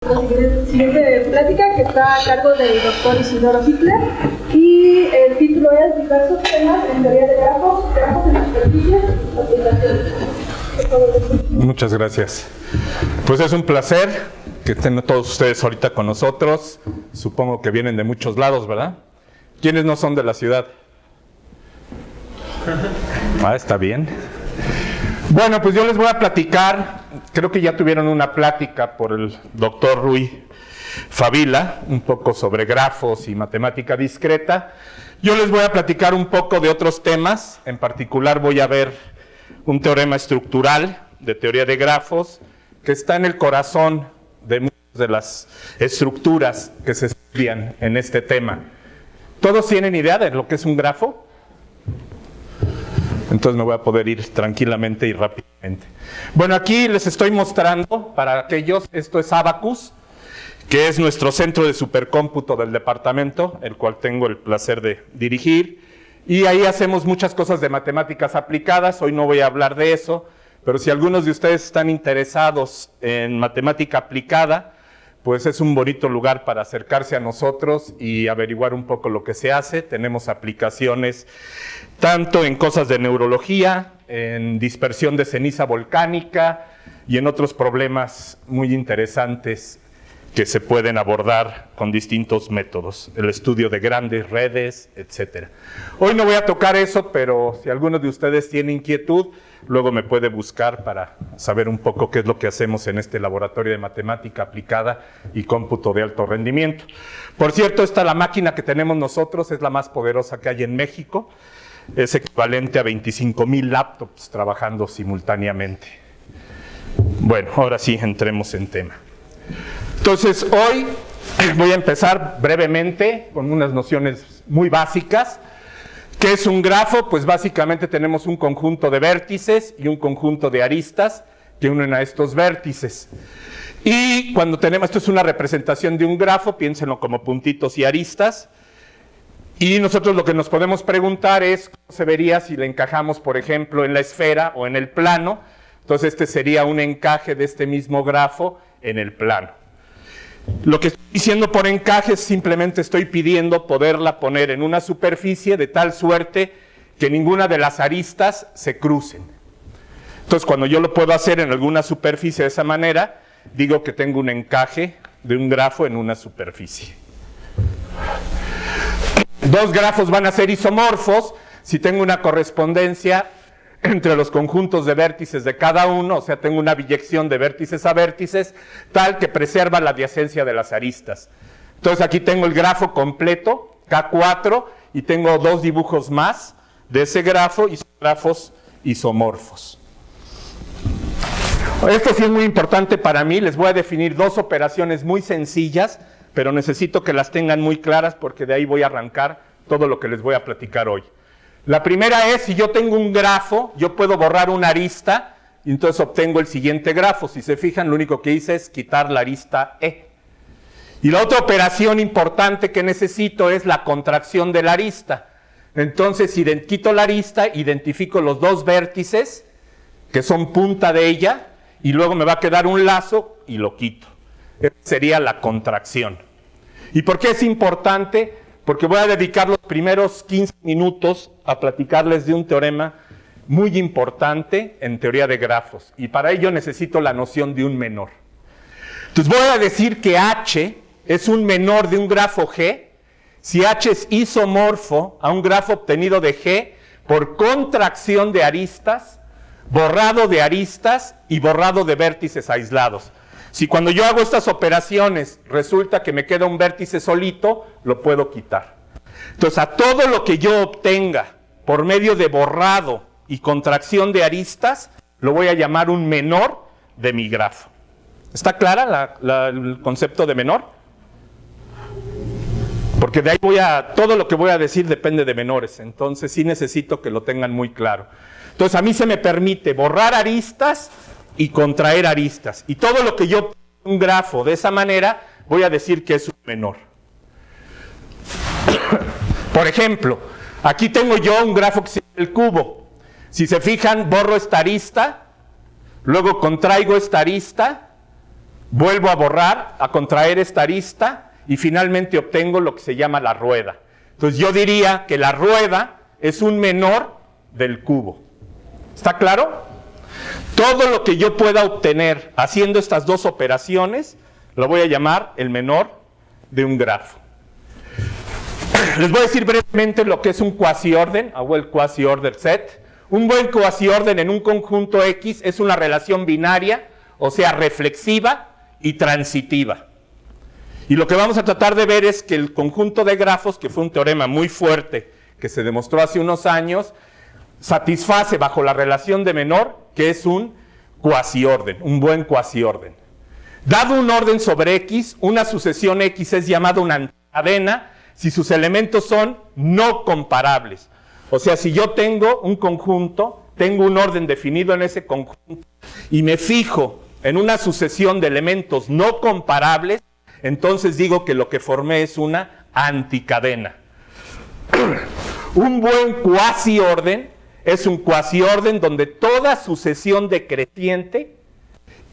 La siguiente plática, que está a cargo del doctor Isidoro Hitler, y el título es Diversos temas en teoría de grafos en superficies, aplicaciones. Muchas gracias. Pues es un placer que estén todos ustedes ahorita con nosotros. Supongo que vienen de muchos lados, ¿verdad? ¿Quiénes no son de la ciudad? Está bien. Bueno, pues yo les voy a platicar, creo que ya tuvieron una plática por el doctor Rui Favila, un poco sobre grafos y matemática discreta. Yo les voy a platicar un poco de otros temas, en particular voy a ver un teorema estructural de teoría de grafos, que está en el corazón de muchas de las estructuras que se estudian en este tema. ¿Todos tienen idea de lo que es un grafo? Entonces me voy a poder ir tranquilamente y rápidamente. Bueno, aquí les estoy mostrando, para aquellos, esto es Abacus, que es nuestro centro de supercómputo del departamento, el cual tengo el placer de dirigir. Y ahí hacemos muchas cosas de matemáticas aplicadas, hoy no voy a hablar de eso, pero si algunos de ustedes están interesados en matemática aplicada, pues es un bonito lugar para acercarse a nosotros y averiguar un poco lo que se hace. Tenemos aplicaciones tanto en cosas de neurología, en dispersión de ceniza volcánica y en otros problemas muy interesantes que se pueden abordar con distintos métodos, el estudio de grandes redes, etc. Hoy no voy a tocar eso, pero si alguno de ustedes tiene inquietud, luego me puede buscar para saber un poco qué es lo que hacemos en este laboratorio de matemática aplicada y cómputo de alto rendimiento. Por cierto, la máquina que tenemos nosotros es la más poderosa que hay en México, es equivalente a 25,000 laptops trabajando simultáneamente. Bueno, ahora sí, entremos en tema. Entonces, hoy voy a empezar brevemente con unas nociones muy básicas. ¿Qué es un grafo? Pues básicamente tenemos un conjunto de vértices y un conjunto de aristas que unen a estos vértices. Y cuando tenemos, esto es una representación de un grafo, piénsenlo como puntitos y aristas. Y nosotros lo que nos podemos preguntar es cómo se vería si le encajamos, por ejemplo, en la esfera o en el plano. Entonces este sería un encaje de este mismo grafo en el plano. Lo que estoy diciendo por encaje es simplemente estoy pidiendo poderla poner en una superficie de tal suerte que ninguna de las aristas se crucen. Entonces, cuando yo lo puedo hacer en alguna superficie de esa manera, digo que tengo un encaje de un grafo en una superficie. Dos grafos van a ser isomorfos si tengo una correspondencia entre los conjuntos de vértices de cada uno, o sea, tengo una biyección de vértices a vértices, tal que preserva la adyacencia de las aristas. Entonces aquí tengo el grafo completo, K4, y tengo dos dibujos más de ese grafo, y son grafos isomorfos. Esto sí es muy importante para mí, les voy a definir dos operaciones muy sencillas, pero necesito que las tengan muy claras porque de ahí voy a arrancar todo lo que les voy a platicar hoy. La primera es, si yo tengo un grafo, yo puedo borrar una arista y entonces obtengo el siguiente grafo. Si se fijan, lo único que hice es quitar la arista E. Y la otra operación importante que necesito es la contracción de la arista. Entonces, si quito la arista, identifico los dos vértices, que son punta de ella, y luego me va a quedar un lazo y lo quito. Esa sería la contracción. ¿Y por qué es importante? Porque voy a dedicar los primeros 15 minutos a platicarles de un teorema muy importante en teoría de grafos. Y para ello necesito la noción de un menor. Entonces voy a decir que H es un menor de un grafo G si H es isomorfo a un grafo obtenido de G por contracción de aristas, borrado de aristas y borrado de vértices aislados. Si cuando yo hago estas operaciones resulta que me queda un vértice solito, lo puedo quitar. Entonces, a todo lo que yo obtenga por medio de borrado y contracción de aristas, lo voy a llamar un menor de mi grafo. ¿Está clara el concepto de menor? Porque de ahí todo lo que voy a decir depende de menores, entonces sí necesito que lo tengan muy claro. Entonces, a mí se me permite borrar aristas y contraer aristas. Y todo lo que yo un grafo de esa manera, voy a decir que es un menor. Por ejemplo, aquí tengo yo un grafo que se llama el cubo. Si se fijan, borro esta arista, luego contraigo esta arista, vuelvo a borrar, a contraer esta arista y finalmente obtengo lo que se llama la rueda. Entonces yo diría que la rueda es un menor del cubo. ¿Está claro? Todo lo que yo pueda obtener haciendo estas dos operaciones lo voy a llamar el menor de un grafo. Les voy a decir brevemente lo que es un cuasi-orden, o el quasi-order set. Un buen cuasi-orden en un conjunto X es una relación binaria, o sea, reflexiva y transitiva. Y lo que vamos a tratar de ver es que el conjunto de grafos, que fue un teorema muy fuerte que se demostró hace unos años, satisface bajo la relación de menor, que es un cuasi-orden, un buen cuasi-orden. Dado un orden sobre X, una sucesión X es llamada una anticadena si sus elementos son no comparables. O sea, si yo tengo un conjunto, tengo un orden definido en ese conjunto y me fijo en una sucesión de elementos no comparables, entonces digo que lo que formé es una anticadena. Un buen cuasi-orden es un cuasi-orden donde toda sucesión decreciente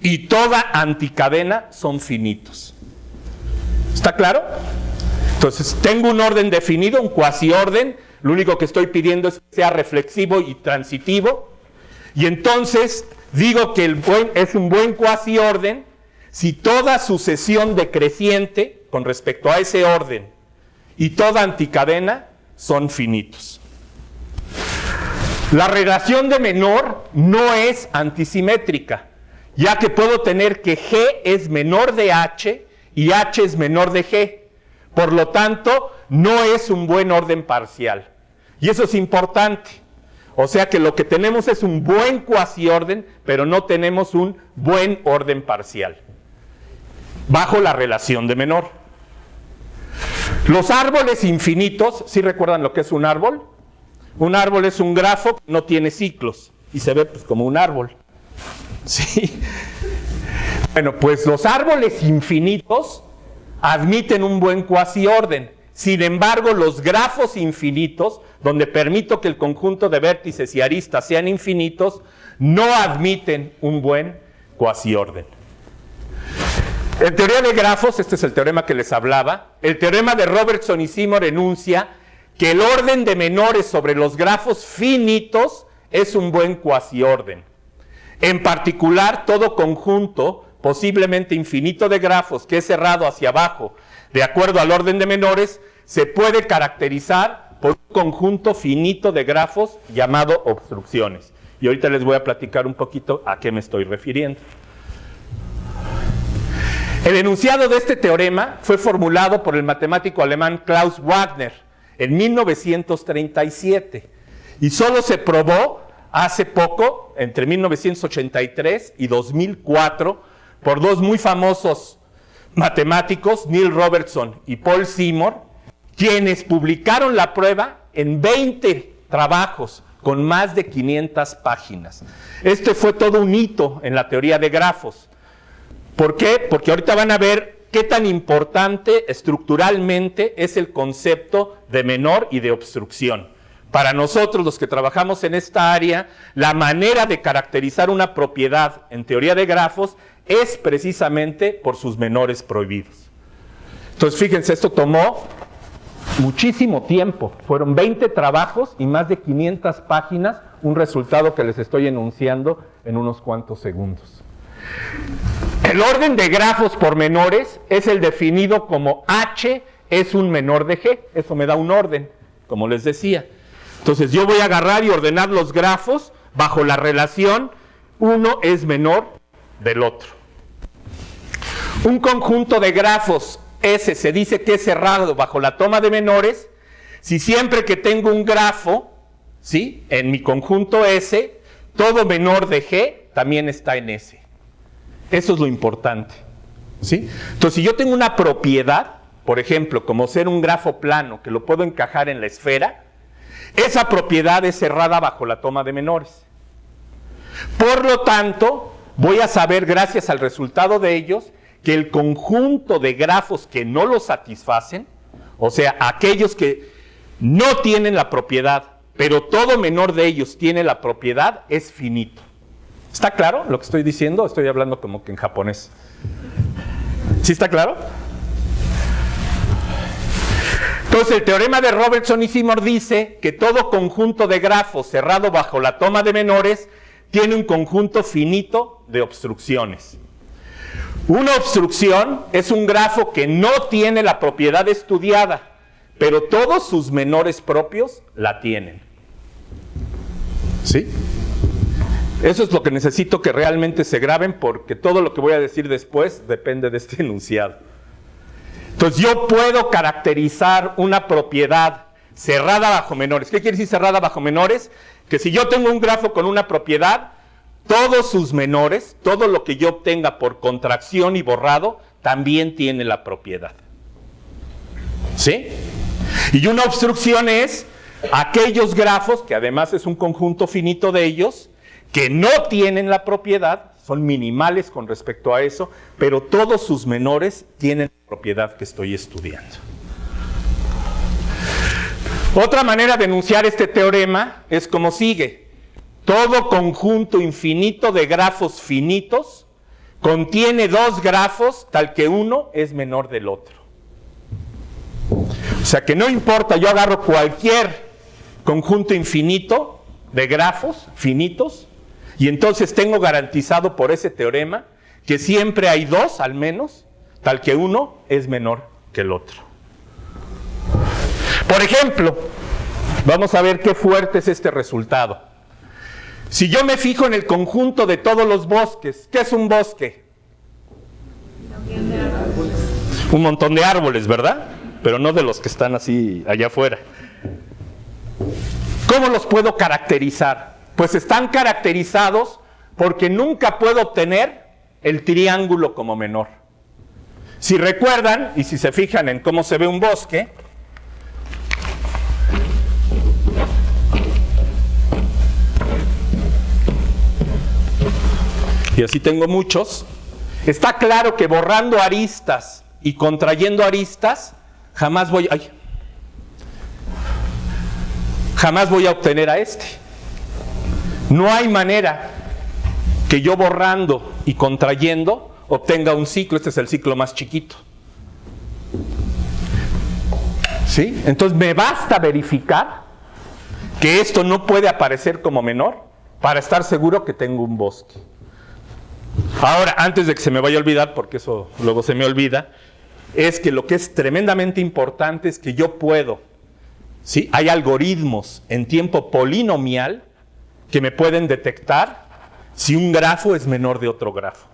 y toda anticadena son finitos. ¿Está claro? Entonces, tengo un orden definido, un cuasi-orden. Lo único que estoy pidiendo es que sea reflexivo y transitivo. Y entonces digo que es un buen cuasi-orden si toda sucesión decreciente con respecto a ese orden y toda anticadena son finitos. La relación de menor no es antisimétrica, ya que puedo tener que G es menor de H y H es menor de G. Por lo tanto, no es un buen orden parcial. Y eso es importante. O sea que lo que tenemos es un buen cuasi-orden, pero no tenemos un buen orden parcial. Bajo la relación de menor. Los árboles infinitos, ¿sí recuerdan lo que es un árbol? Un árbol es un grafo que no tiene ciclos y se ve pues como un árbol. ¿Sí? Bueno, pues los árboles infinitos admiten un buen cuasi-orden. Sin embargo, los grafos infinitos, donde permito que el conjunto de vértices y aristas sean infinitos, no admiten un buen cuasi-orden. En teoría de grafos, este es el teorema que les hablaba, el teorema de Robertson y Seymour enuncia que el orden de menores sobre los grafos finitos es un buen cuasi-orden. En particular, todo conjunto posiblemente infinito de grafos que es cerrado hacia abajo, de acuerdo al orden de menores, se puede caracterizar por un conjunto finito de grafos llamado obstrucciones. Y ahorita les voy a platicar un poquito a qué me estoy refiriendo. El enunciado de este teorema fue formulado por el matemático alemán Klaus Wagner en 1937 y solo se probó hace poco, entre 1983 y 2004, por dos muy famosos matemáticos, Neil Robertson y Paul Seymour, quienes publicaron la prueba en 20 trabajos con más de 500 páginas. Este fue todo un hito en la teoría de grafos. ¿Por qué? Porque ahorita van a ver qué tan importante estructuralmente es el concepto de menor y de obstrucción. Para nosotros, los que trabajamos en esta área, la manera de caracterizar una propiedad en teoría de grafos es precisamente por sus menores prohibidos. Entonces, fíjense, esto tomó muchísimo tiempo. Fueron 20 trabajos y más de 500 páginas, un resultado que les estoy enunciando en unos cuantos segundos. El orden de grafos por menores es el definido como H es un menor de G. Eso me da un orden, como les decía. Entonces yo voy a agarrar y ordenar los grafos bajo la relación uno es menor del otro. Un conjunto de grafos S se dice que es cerrado bajo la toma de menores si siempre que tengo un grafo, ¿sí?, en mi conjunto S, todo menor de G también está en S. Eso es lo importante, ¿sí? Entonces, si yo tengo una propiedad, por ejemplo, como ser un grafo plano, que lo puedo encajar en la esfera, esa propiedad es cerrada bajo la toma de menores. Por lo tanto, voy a saber, gracias al resultado de ellos, que el conjunto de grafos que no lo satisfacen, o sea, aquellos que no tienen la propiedad, pero todo menor de ellos tiene la propiedad, es finito. ¿Está claro lo que estoy diciendo? Estoy hablando como que en japonés. ¿Sí está claro? Entonces, el teorema de Robertson y Seymour dice que todo conjunto de grafos cerrado bajo la toma de menores tiene un conjunto finito de obstrucciones. Una obstrucción es un grafo que no tiene la propiedad estudiada, pero todos sus menores propios la tienen. ¿Sí? Eso es lo que necesito que realmente se graben, porque todo lo que voy a decir después depende de este enunciado. Entonces yo puedo caracterizar una propiedad cerrada bajo menores. ¿Qué quiere decir cerrada bajo menores? Que si yo tengo un grafo con una propiedad, todos sus menores, todo lo que yo obtenga por contracción y borrado, también tiene la propiedad. ¿Sí? Y una obstrucción es aquellos grafos, que además es un conjunto finito de ellos, que no tienen la propiedad, son minimales con respecto a eso, pero todos sus menores tienen la propiedad que estoy estudiando. Otra manera de enunciar este teorema es como sigue. Todo conjunto infinito de grafos finitos contiene dos grafos tal que uno es menor del otro. O sea que no importa, yo agarro cualquier conjunto infinito de grafos finitos y entonces tengo garantizado por ese teorema que siempre hay dos al menos, tal que uno es menor que el otro. Por ejemplo, vamos a ver qué fuerte es este resultado. Si yo me fijo en el conjunto de todos los bosques, ¿qué es un bosque? Un montón de árboles, ¿verdad? Pero no de los que están así allá afuera. ¿Cómo los puedo caracterizar? Pues están caracterizados porque nunca puedo obtener el triángulo como menor. Si recuerdan, y si se fijan en cómo se ve un bosque, y así tengo muchos, está claro que borrando aristas y contrayendo aristas, jamás voy a obtener a este. No hay manera que yo borrando y contrayendo obtenga un ciclo. Este es el ciclo más chiquito. ¿Sí? Entonces me basta verificar que esto no puede aparecer como menor para estar seguro que tengo un bosque. Ahora, antes de que se me vaya a olvidar, porque eso luego se me olvida, es que lo que es tremendamente importante es que yo puedo, ¿sí? Hay algoritmos en tiempo polinomial que me pueden detectar si un grafo es menor de otro grafo.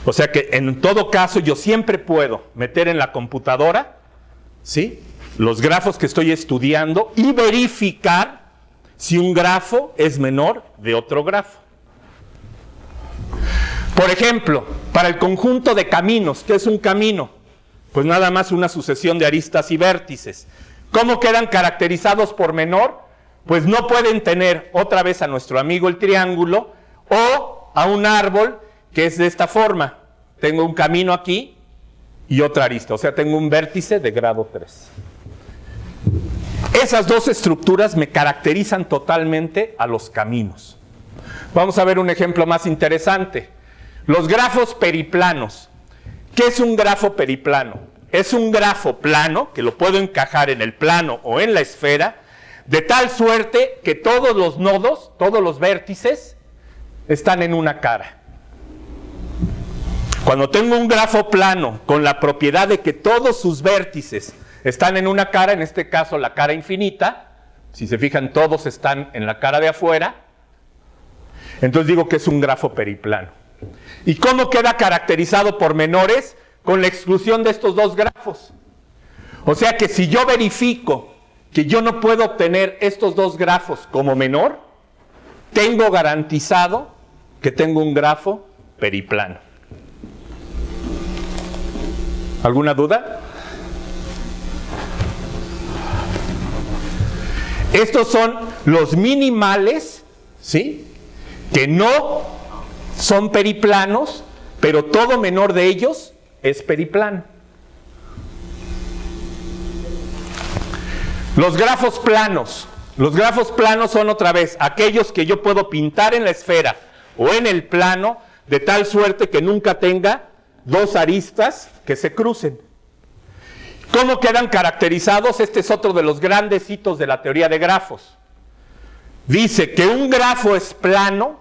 O sea que en todo caso yo siempre puedo meter en la computadora, ¿sí?, los grafos que estoy estudiando y verificar si un grafo es menor de otro grafo. Por ejemplo, para el conjunto de caminos, ¿qué es un camino? Pues nada más una sucesión de aristas y vértices. ¿Cómo quedan caracterizados por menor? Pues no pueden tener otra vez a nuestro amigo el triángulo o a un árbol que es de esta forma. Tengo un camino aquí y otra arista, o sea, tengo un vértice de grado 3. Esas dos estructuras me caracterizan totalmente a los caminos. Vamos a ver un ejemplo más interesante. Los grafos periplanos. ¿Qué es un grafo periplano? Es un grafo plano, que lo puedo encajar en el plano o en la esfera, de tal suerte que todos los nodos, todos los vértices, están en una cara. Cuando tengo un grafo plano con la propiedad de que todos sus vértices están en una cara, en este caso la cara infinita, si se fijan todos están en la cara de afuera, entonces digo que es un grafo periplano. ¿Y cómo queda caracterizado por menores? Con la exclusión de estos dos grafos. O sea que si yo verifico que yo no puedo obtener estos dos grafos como menor, tengo garantizado que tengo un grafo periplano. ¿Alguna duda? Estos son los minimales, ¿sí?, que no son periplanos, pero todo menor de ellos es periplano. Los grafos planos. Los grafos planos son otra vez aquellos que yo puedo pintar en la esfera o en el plano de tal suerte que nunca tenga dos aristas que se crucen. ¿Cómo quedan caracterizados? Este es otro de los grandes hitos de la teoría de grafos. Dice que un grafo es plano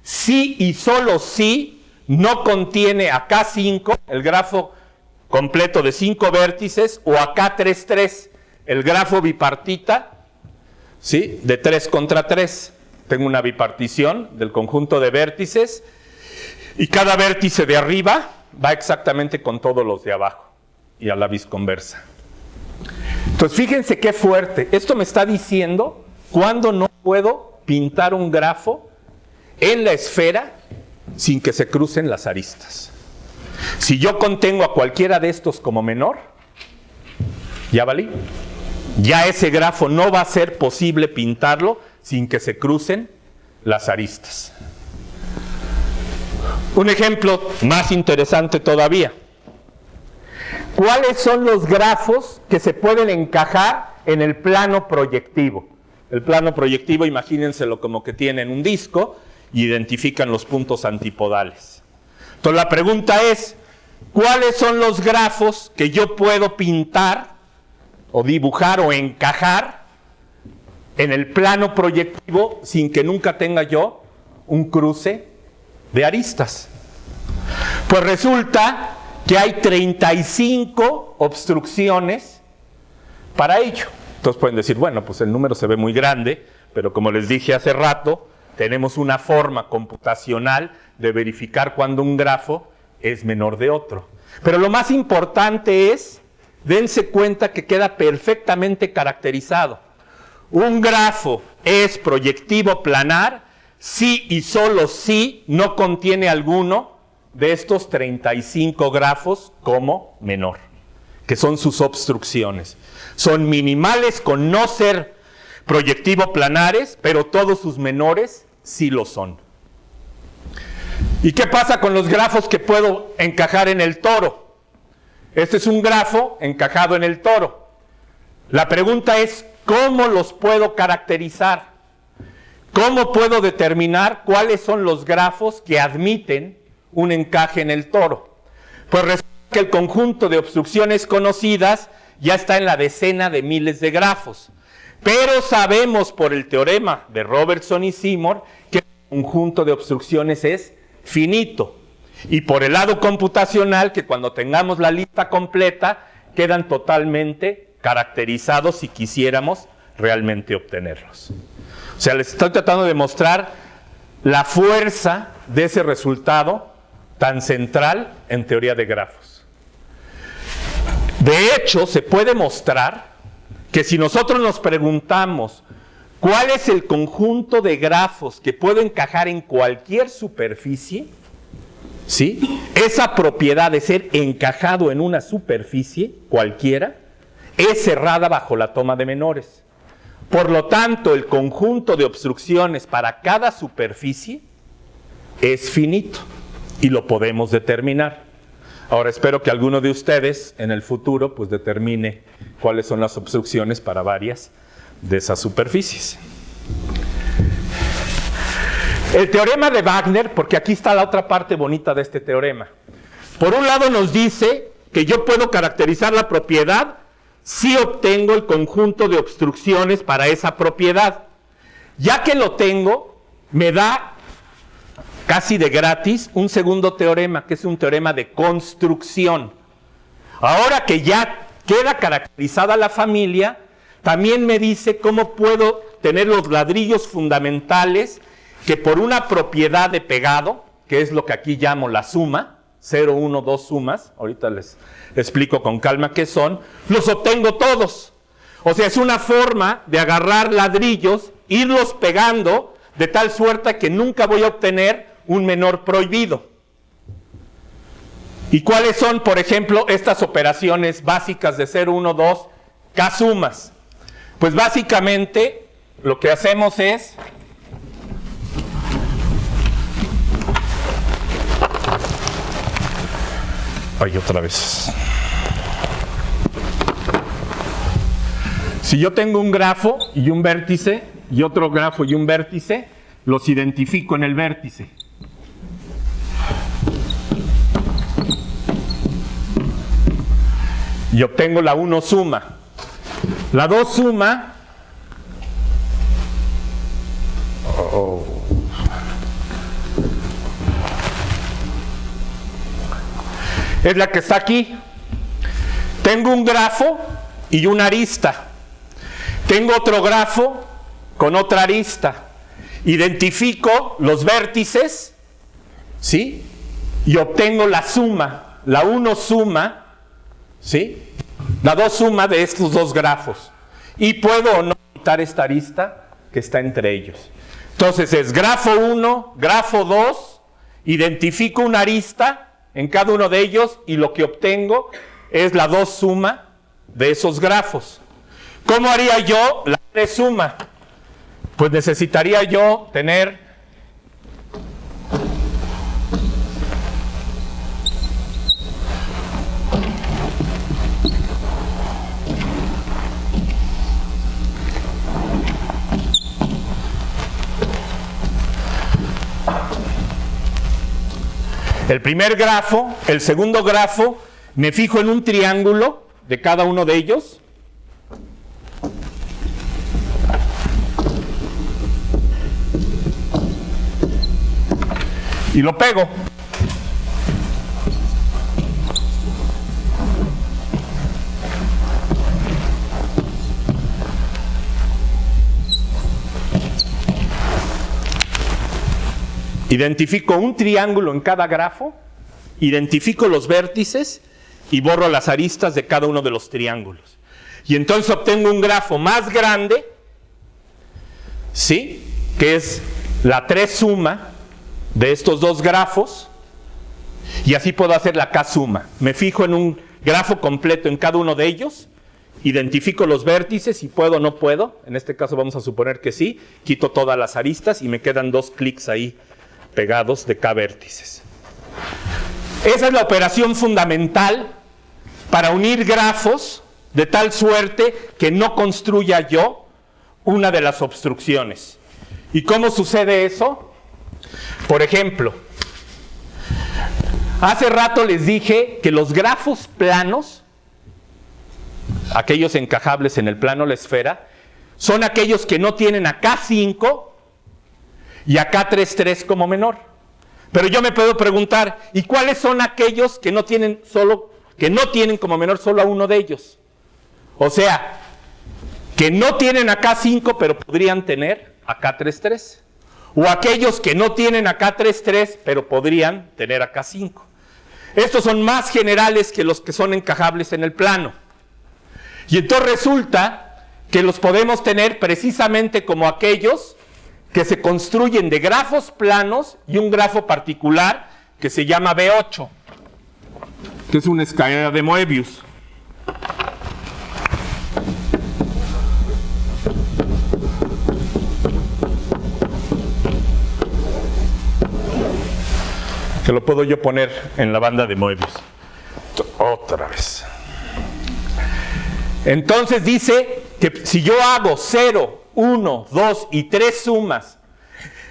si y solo si no contiene a K5, el grafo completo de 5 vértices, o a K3,3, el grafo bipartita, ¿sí?, de 3 contra 3. Tengo una bipartición del conjunto de vértices y cada vértice de arriba va exactamente con todos los de abajo y a la visconversa. Entonces fíjense qué fuerte. Esto me está diciendo cuándo no puedo pintar un grafo en la esfera sin que se crucen las aristas. Si yo contengo a cualquiera de estos como menor, ya valí. Ya ese grafo no va a ser posible pintarlo sin que se crucen las aristas. Un ejemplo más interesante todavía. ¿Cuáles son los grafos que se pueden encajar en el plano proyectivo? El plano proyectivo, imagínenselo como que tienen un disco y identifican los puntos antipodales. Entonces la pregunta es, ¿cuáles son los grafos que yo puedo pintar o dibujar o encajar en el plano proyectivo sin que nunca tenga yo un cruce de aristas? Pues resulta que hay 35 obstrucciones para ello. Entonces pueden decir, bueno, pues el número se ve muy grande, pero como les dije hace rato, tenemos una forma computacional de verificar cuando un grafo es menor de otro. Pero lo más importante es, dense cuenta que queda perfectamente caracterizado. Un grafo es proyectivo planar si y solo si no contiene alguno de estos 35 grafos como menor, que son sus obstrucciones. Son minimales con no ser proyectivo planares, pero todos sus menores sí lo son. ¿Y qué pasa con los grafos que puedo encajar en el toro? Este es un grafo encajado en el toro. La pregunta es, ¿cómo los puedo caracterizar? ¿Cómo puedo determinar cuáles son los grafos que admiten un encaje en el toro? Pues resulta que el conjunto de obstrucciones conocidas ya está en la decena de miles de grafos. Pero sabemos por el teorema de Robertson y Seymour que el conjunto de obstrucciones es finito. Y por el lado computacional, que cuando tengamos la lista completa, quedan totalmente caracterizados si quisiéramos realmente obtenerlos. O sea, les estoy tratando de mostrar la fuerza de ese resultado tan central en teoría de grafos. De hecho, se puede mostrar que si nosotros nos preguntamos cuál es el conjunto de grafos que puedo encajar en cualquier superficie, ¿sí?, esa propiedad de ser encajado en una superficie cualquiera es cerrada bajo la toma de menores. Por lo tanto, el conjunto de obstrucciones para cada superficie es finito y lo podemos determinar. Ahora espero que alguno de ustedes en el futuro pues determine cuáles son las obstrucciones para varias de esas superficies. El teorema de Wagner, porque aquí está la otra parte bonita de este teorema. Por un lado nos dice que yo puedo caracterizar la propiedad si obtengo el conjunto de obstrucciones para esa propiedad. Ya que lo tengo, me da casi de gratis un segundo teorema, que es un teorema de construcción. Ahora que ya queda caracterizada la familia, también me dice cómo puedo tener los ladrillos fundamentales que por una propiedad de pegado, que es lo que aquí llamo la suma, 0, 1, 2 sumas, ahorita les explico con calma qué son, los obtengo todos. O sea, es una forma de agarrar ladrillos, irlos pegando de tal suerte que nunca voy a obtener un menor prohibido. ¿Y cuáles son, por ejemplo, estas operaciones básicas de 0, 1, 2, K sumas? Pues básicamente lo que hacemos es otra vez. Si yo tengo un grafo y un vértice y otro grafo y un vértice, los identifico en el vértice. y obtengo la 1 suma. La 2 suma es la que está aquí. Tengo un grafo y una arista. Tengo otro grafo con otra arista. Identifico los vértices, ¿sí? Y obtengo la suma. La 1 suma, ¿sí? La 2 suma de estos dos grafos. Y puedo o no quitar esta arista que está entre ellos. Entonces es grafo 1, grafo 2, identifico una arista en cada uno de ellos y lo que obtengo es la 2 suma de esos grafos. ¿Cómo haría yo la 3 suma? Pues necesitaría yo tener el primer grafo, el segundo grafo, me fijo en un triángulo de cada uno de ellos. Y lo pego. Identifico un triángulo en cada grafo, identifico los vértices y borro las aristas de cada uno de los triángulos. Y entonces obtengo un grafo más grande, ¿sí? Que es la 3 suma de estos dos grafos, y así puedo hacer la K suma. Me fijo en un grafo completo en cada uno de ellos, identifico los vértices y puedo o no puedo, en este caso vamos a suponer que sí, quito todas las aristas y me quedan 2 clics ahí pegados de K vértices. Esa es la operación fundamental para unir grafos de tal suerte que no construya yo una de las obstrucciones. ¿Y cómo sucede eso? Por ejemplo, hace rato les dije que los grafos planos, aquellos encajables en el plano de la esfera, son aquellos que no tienen a K5 y a K33 como menor. Pero yo me puedo preguntar, ¿y cuáles son aquellos que no tienen como menor solo a uno de ellos? O sea, que no tienen a K5 pero podrían tener a K33. O aquellos que no tienen a K33 pero podrían tener a K5. Estos son más generales que los que son encajables en el plano. Y entonces resulta que los podemos tener precisamente como aquellos que se construyen de grafos planos y un grafo particular que se llama B8, que es una escalera de Moebius. Que lo puedo yo poner en la banda de Moebius. Otra vez. Entonces dice que si yo hago 0, 1, 2 y 3 sumas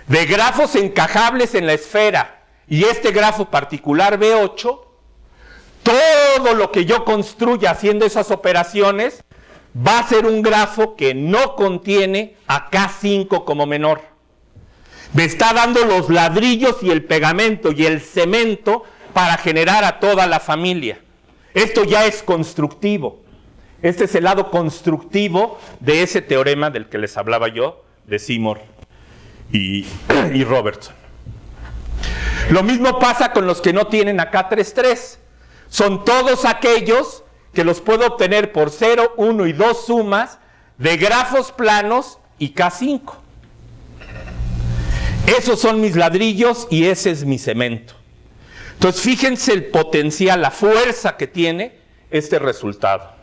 de grafos encajables en la esfera y este grafo particular B8, todo lo que yo construya haciendo esas operaciones va a ser un grafo que no contiene a K5 como menor. Me está dando los ladrillos y el pegamento y el cemento para generar a toda la familia. Esto ya es constructivo. Este es el lado constructivo de ese teorema del que les hablaba yo, de Seymour y Robertson. Lo mismo pasa con los que no tienen a K33. Son todos aquellos que los puedo obtener por 0, 1 y 2 sumas de grafos planos y K5. Esos son mis ladrillos y ese es mi cemento. Entonces fíjense el potencial, la fuerza que tiene este resultado.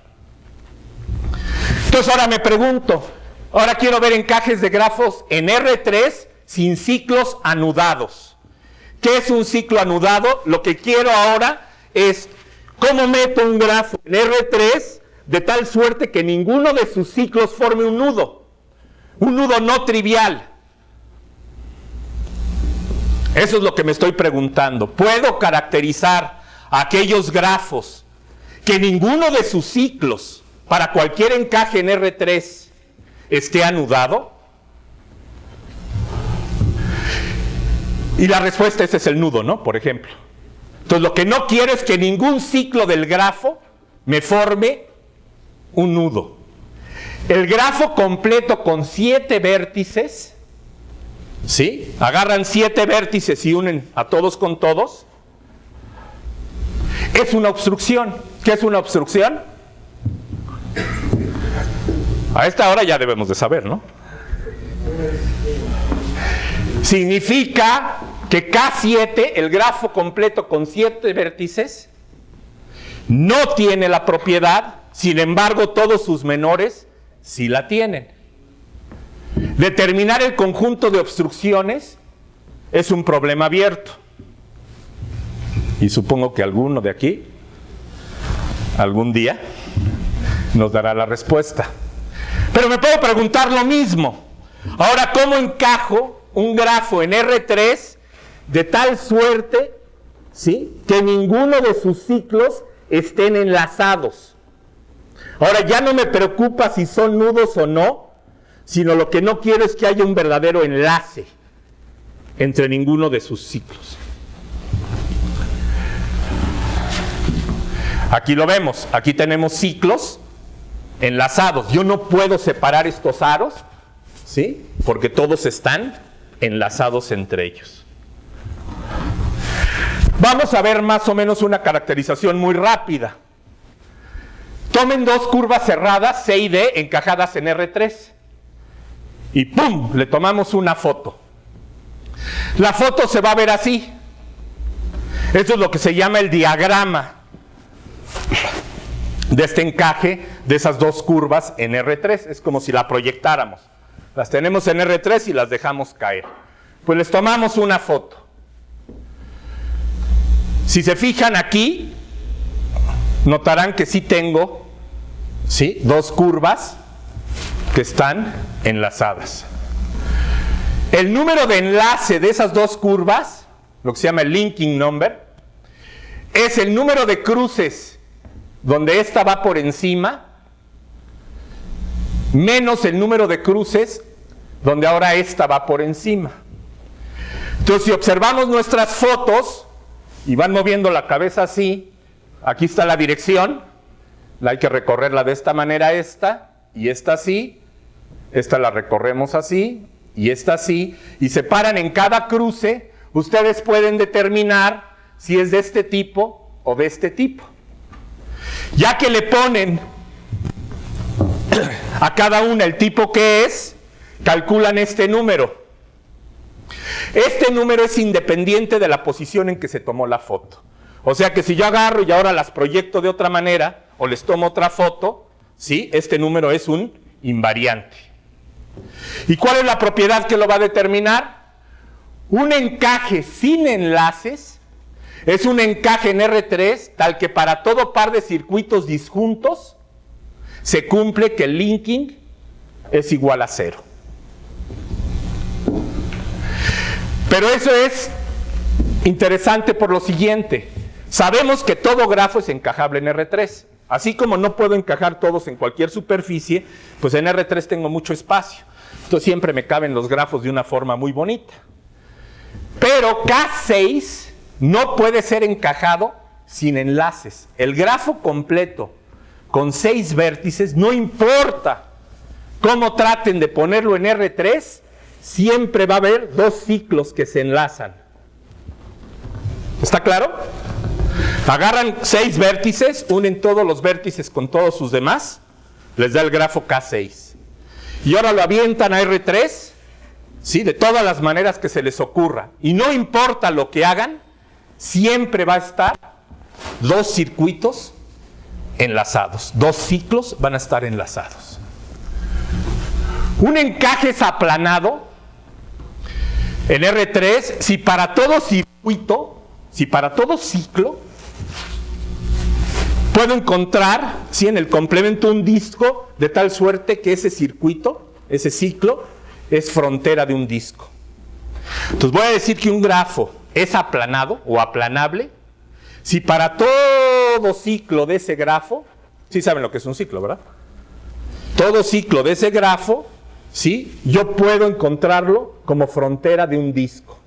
Entonces ahora me pregunto, ahora quiero ver encajes de grafos en R3 sin ciclos anudados. ¿Qué es un ciclo anudado? Lo que quiero ahora es cómo meto un grafo en R3 de tal suerte que ninguno de sus ciclos forme un nudo no trivial. Eso es lo que me estoy preguntando. ¿Puedo caracterizar aquellos grafos que ninguno de sus ciclos para cualquier encaje en R3 esté anudado? Y la respuesta ese es el nudo, ¿no? Por ejemplo. Entonces lo que no quiero es que ningún ciclo del grafo me forme un nudo. El grafo completo con 7 vértices, ¿sí? Agarran 7 vértices y unen a todos con todos. Es una obstrucción. ¿Qué es una obstrucción? A esta hora ya debemos de saber, ¿no? Significa que K7, el grafo completo con 7 vértices, no tiene la propiedad, sin embargo todos sus menores sí la tienen. Determinar el conjunto de obstrucciones es un problema abierto. Y supongo que alguno de aquí, algún día, nos dará la respuesta. Pero me puedo preguntar lo mismo. Ahora, ¿cómo encajo un grafo en R3 de tal suerte, ¿sí?, que ninguno de sus ciclos estén enlazados? Ahora ya no me preocupa si son nudos o no, sino lo que no quiero es que haya un verdadero enlace entre ninguno de sus ciclos. Aquí lo vemos, aquí tenemos ciclos enlazados. Yo no puedo separar estos aros, ¿sí?, porque todos están enlazados entre ellos. Vamos a ver más o menos una caracterización muy rápida. Tomen dos curvas cerradas, C y D, encajadas en R3. Y ¡pum!, le tomamos una foto. La foto se va a ver así. Esto es lo que se llama el diagrama de este encaje de esas dos curvas en R3. Es como si la proyectáramos. Las tenemos en R3 y las dejamos caer. Pues les tomamos una foto. Si se fijan aquí, notarán que sí tengo, ¿sí?, dos curvas que están enlazadas. El número de enlace de esas dos curvas, lo que se llama el linking number, es el número de cruces donde esta va por encima, menos el número de cruces donde ahora esta va por encima. Entonces, si observamos nuestras fotos y van moviendo la cabeza así, aquí está la dirección, hay que recorrerla de esta manera, esta, y esta así, esta la recorremos así, y esta así, y se paran en cada cruce. Ustedes pueden determinar si es de este tipo o de este tipo. Ya que le ponen a cada una el tipo que es, calculan este número. Este número es independiente de la posición en que se tomó la foto. O sea que si yo agarro y ahora las proyecto de otra manera, o les tomo otra foto, ¿sí?, este número es un invariante. ¿Y cuál es la propiedad que lo va a determinar? Un encaje sin enlaces es un encaje en R3 tal que para todo par de circuitos disjuntos se cumple que el linking es igual a 0. Pero eso es interesante por lo siguiente. Sabemos que todo grafo es encajable en R3. Así como no puedo encajar todos en cualquier superficie, pues en R3 tengo mucho espacio. Entonces siempre me caben los grafos de una forma muy bonita. Pero K6 no puede ser encajado sin enlaces. El grafo completo con 6 vértices, no importa cómo traten de ponerlo en R3, siempre va a haber dos ciclos que se enlazan. ¿Está claro? Agarran 6 vértices, unen todos los vértices con todos sus demás, les da el grafo K6. Y ahora lo avientan a R3, ¿sí?, de todas las maneras que se les ocurra. Y no importa lo que hagan, siempre va a estar dos circuitos enlazados. Dos ciclos van a estar enlazados. Un encaje es aplanado en R3 si para todo circuito, si para todo ciclo, puedo encontrar, ¿sí?, en el complemento un disco de tal suerte que ese circuito, ese ciclo, es frontera de un disco. Entonces voy a decir que un grafo es aplanado o aplanable si para todo ciclo de ese grafo, sí saben lo que es un ciclo, ¿verdad? Todo ciclo de ese grafo, ¿sí? Yo puedo encontrarlo como frontera de un disco.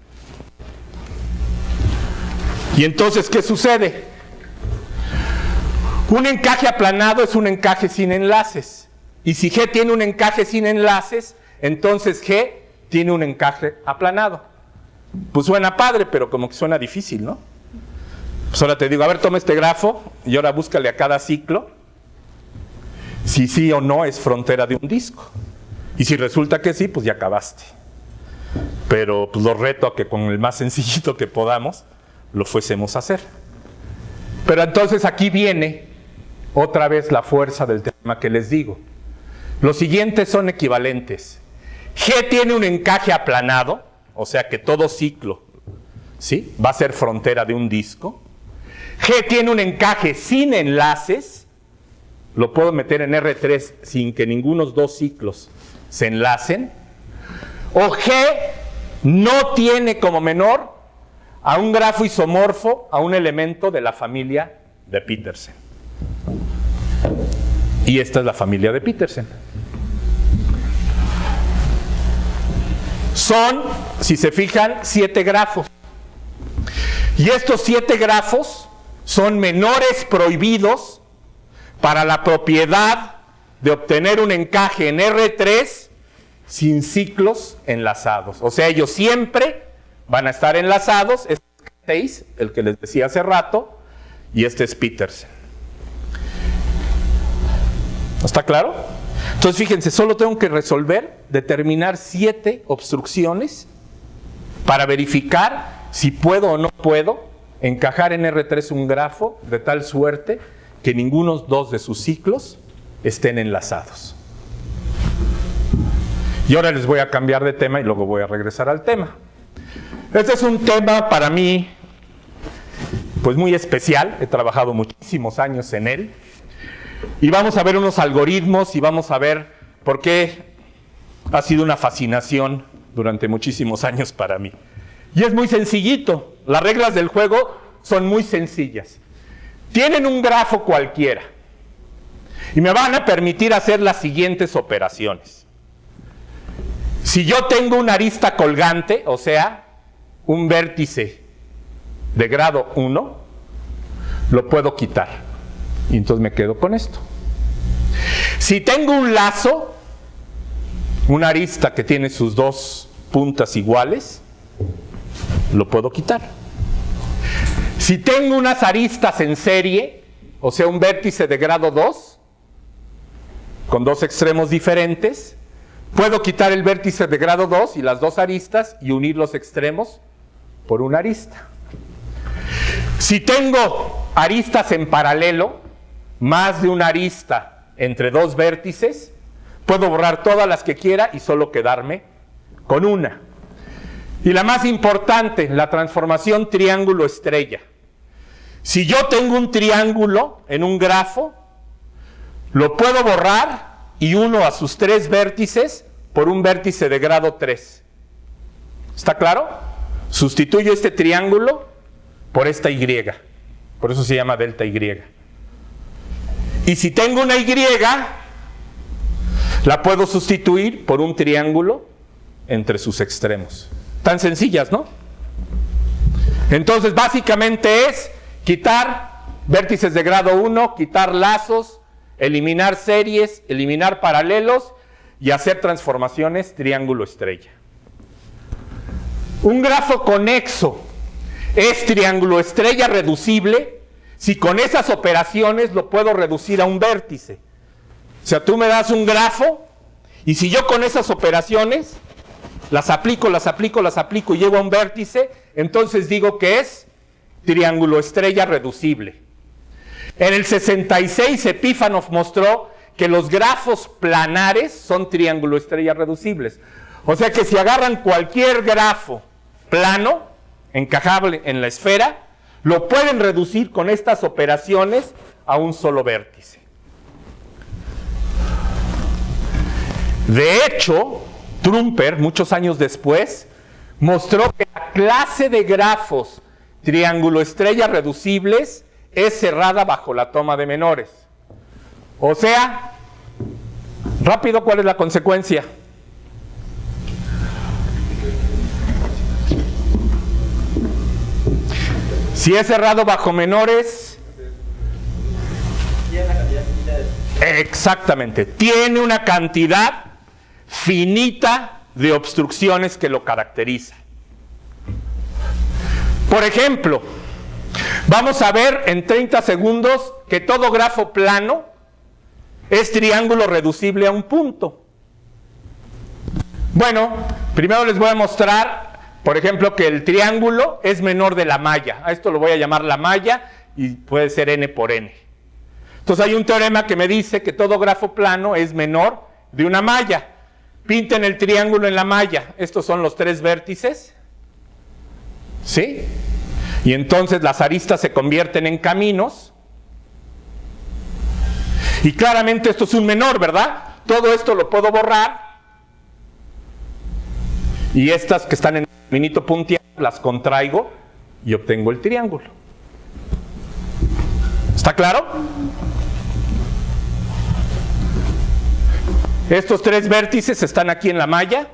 Y entonces, ¿qué sucede? Un encaje aplanado es un encaje sin enlaces. Y si G tiene un encaje sin enlaces, entonces G tiene un encaje aplanado. Pues suena padre, pero como que suena difícil, ¿no? Pues ahora te digo, a ver, toma este grafo y ahora búscale a cada ciclo si sí o no es frontera de un disco. Y si resulta que sí, pues ya acabaste. Pero pues lo reto a que con el más sencillito que podamos lo fuésemos a hacer. Pero entonces aquí viene otra vez la fuerza del tema que les digo. Los siguientes son equivalentes. G tiene un encaje aplanado, o sea que todo ciclo, ¿sí?, va a ser frontera de un disco. G tiene un encaje sin enlaces, lo puedo meter en R3 sin que ninguno de los dos ciclos se enlacen. O G no tiene como menor a un grafo isomorfo a un elemento de la familia de Petersen. Y esta es la familia de Petersen. Son, si se fijan, 7 grafos. Y estos 7 grafos son menores prohibidos para la propiedad de obtener un encaje en R3 sin ciclos enlazados. O sea, ellos siempre van a estar enlazados. Este es 6, el que les decía hace rato, y este es Petersen. ¿Está claro? Entonces, fíjense, solo tengo que determinar 7 obstrucciones para verificar si puedo o no puedo encajar en R3 un grafo de tal suerte que ninguno de sus ciclos estén enlazados. Y ahora les voy a cambiar de tema y luego voy a regresar al tema. Este es un tema para mí, pues muy especial. He trabajado muchísimos años en él. Y vamos a ver unos algoritmos y vamos a ver por qué ha sido una fascinación durante muchísimos años para mí. Y es muy sencillito. Las reglas del juego son muy sencillas. Tienen un grafo cualquiera y me van a permitir hacer las siguientes operaciones. Si yo tengo una arista colgante, o sea, un vértice de grado 1, lo puedo quitar. Y entonces me quedo con esto. Si tengo un lazo, una arista que tiene sus dos puntas iguales, lo puedo quitar. Si tengo unas aristas en serie, o sea, un vértice de grado 2, con dos extremos diferentes, puedo quitar el vértice de grado 2 y las dos aristas y unir los extremos por una arista. Si tengo aristas en paralelo, más de una arista entre dos vértices, puedo borrar todas las que quiera y solo quedarme con una. Y la más importante, la transformación triángulo-estrella. Si yo tengo un triángulo en un grafo, lo puedo borrar y uno a sus 3 vértices por un vértice de grado 3. ¿Está claro? Sustituyo este triángulo por esta Y. Por eso se llama delta Y. Y si tengo una Y, la puedo sustituir por un triángulo entre sus extremos. Tan sencillas, ¿no? Entonces, básicamente es quitar vértices de grado 1, quitar lazos, eliminar series, eliminar paralelos y hacer transformaciones triángulo-estrella. Un grafo conexo es triángulo-estrella reducible si con esas operaciones lo puedo reducir a un vértice. O sea, tú me das un grafo y si yo con esas operaciones las aplico y llego a un vértice, entonces digo que es triángulo-estrella reducible. En el 66 Epífanov mostró que los grafos planares son triángulo-estrella reducibles. O sea que si agarran cualquier grafo plano, encajable en la esfera, lo pueden reducir con estas operaciones a un solo vértice. De hecho, Trumper, muchos años después, mostró que la clase de grafos triángulo estrella reducibles es cerrada bajo la toma de menores. O sea, rápido, ¿cuál es la consecuencia? Si es cerrado bajo menores, exactamente, tiene una cantidad finita de obstrucciones que lo caracteriza. Por ejemplo, vamos a ver en 30 segundos que todo grafo plano es triángulo reducible a un punto. Bueno, primero les voy a mostrar, por ejemplo, que el triángulo es menor de la malla. A esto lo voy a llamar la malla y puede ser n por n. Entonces hay un teorema que me dice que todo grafo plano es menor de una malla. Pinten el triángulo en la malla. Estos son los tres vértices. ¿Sí? Y entonces las aristas se convierten en caminos. Y claramente esto es un menor, ¿verdad? Todo esto lo puedo borrar. Y estas que están en el caminito punteado las contraigo y obtengo el triángulo. ¿Está claro? Estos tres vértices están aquí en la malla.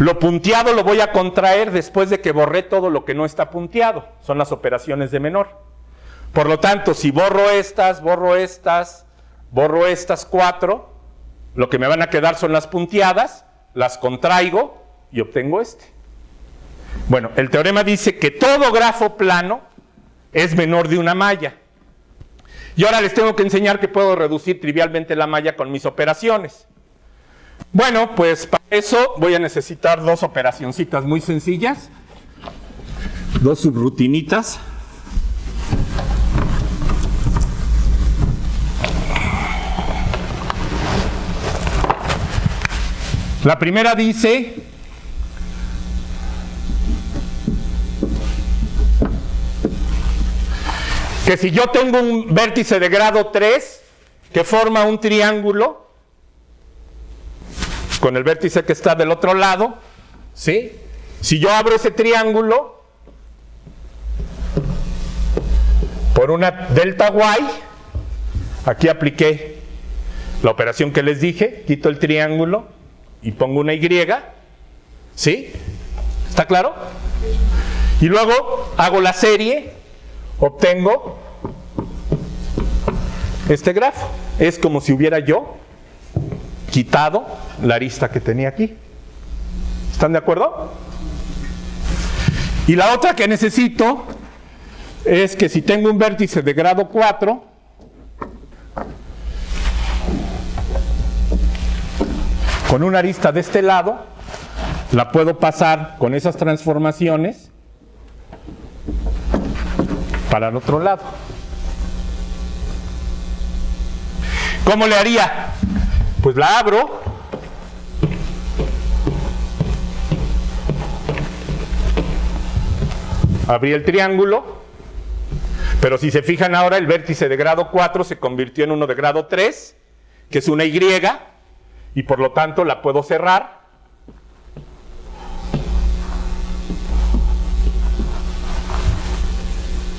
Lo punteado lo voy a contraer después de que borré todo lo que no está punteado. Son las operaciones de menor. Por lo tanto, si borro estas cuatro, lo que me van a quedar son las punteadas, las contraigo y obtengo este. Bueno, el teorema dice que todo grafo plano es menor de una malla. Y ahora les tengo que enseñar que puedo reducir trivialmente la malla con mis operaciones. Bueno, pues para eso voy a necesitar dos operacioncitas muy sencillas, dos subrutinitas. La primera dice que si yo tengo un vértice de grado 3 que forma un triángulo con el vértice que está del otro lado, ¿sí? Si yo abro ese triángulo por una delta y, aquí apliqué la operación que les dije, quito el triángulo y pongo una y, ¿sí? ¿Está claro? Y luego hago la serie, obtengo este grafo. Es como si hubiera yo quitado la arista que tenía aquí. ¿Están de acuerdo? Y la otra que necesito es que si tengo un vértice de grado 4, con una arista de este lado, la puedo pasar con esas transformaciones para el otro lado. ¿Cómo le haría? Pues la abro, abrí el triángulo, pero si se fijan ahora el vértice de grado 4 se convirtió en uno de grado 3, que es una Y, y por lo tanto la puedo cerrar.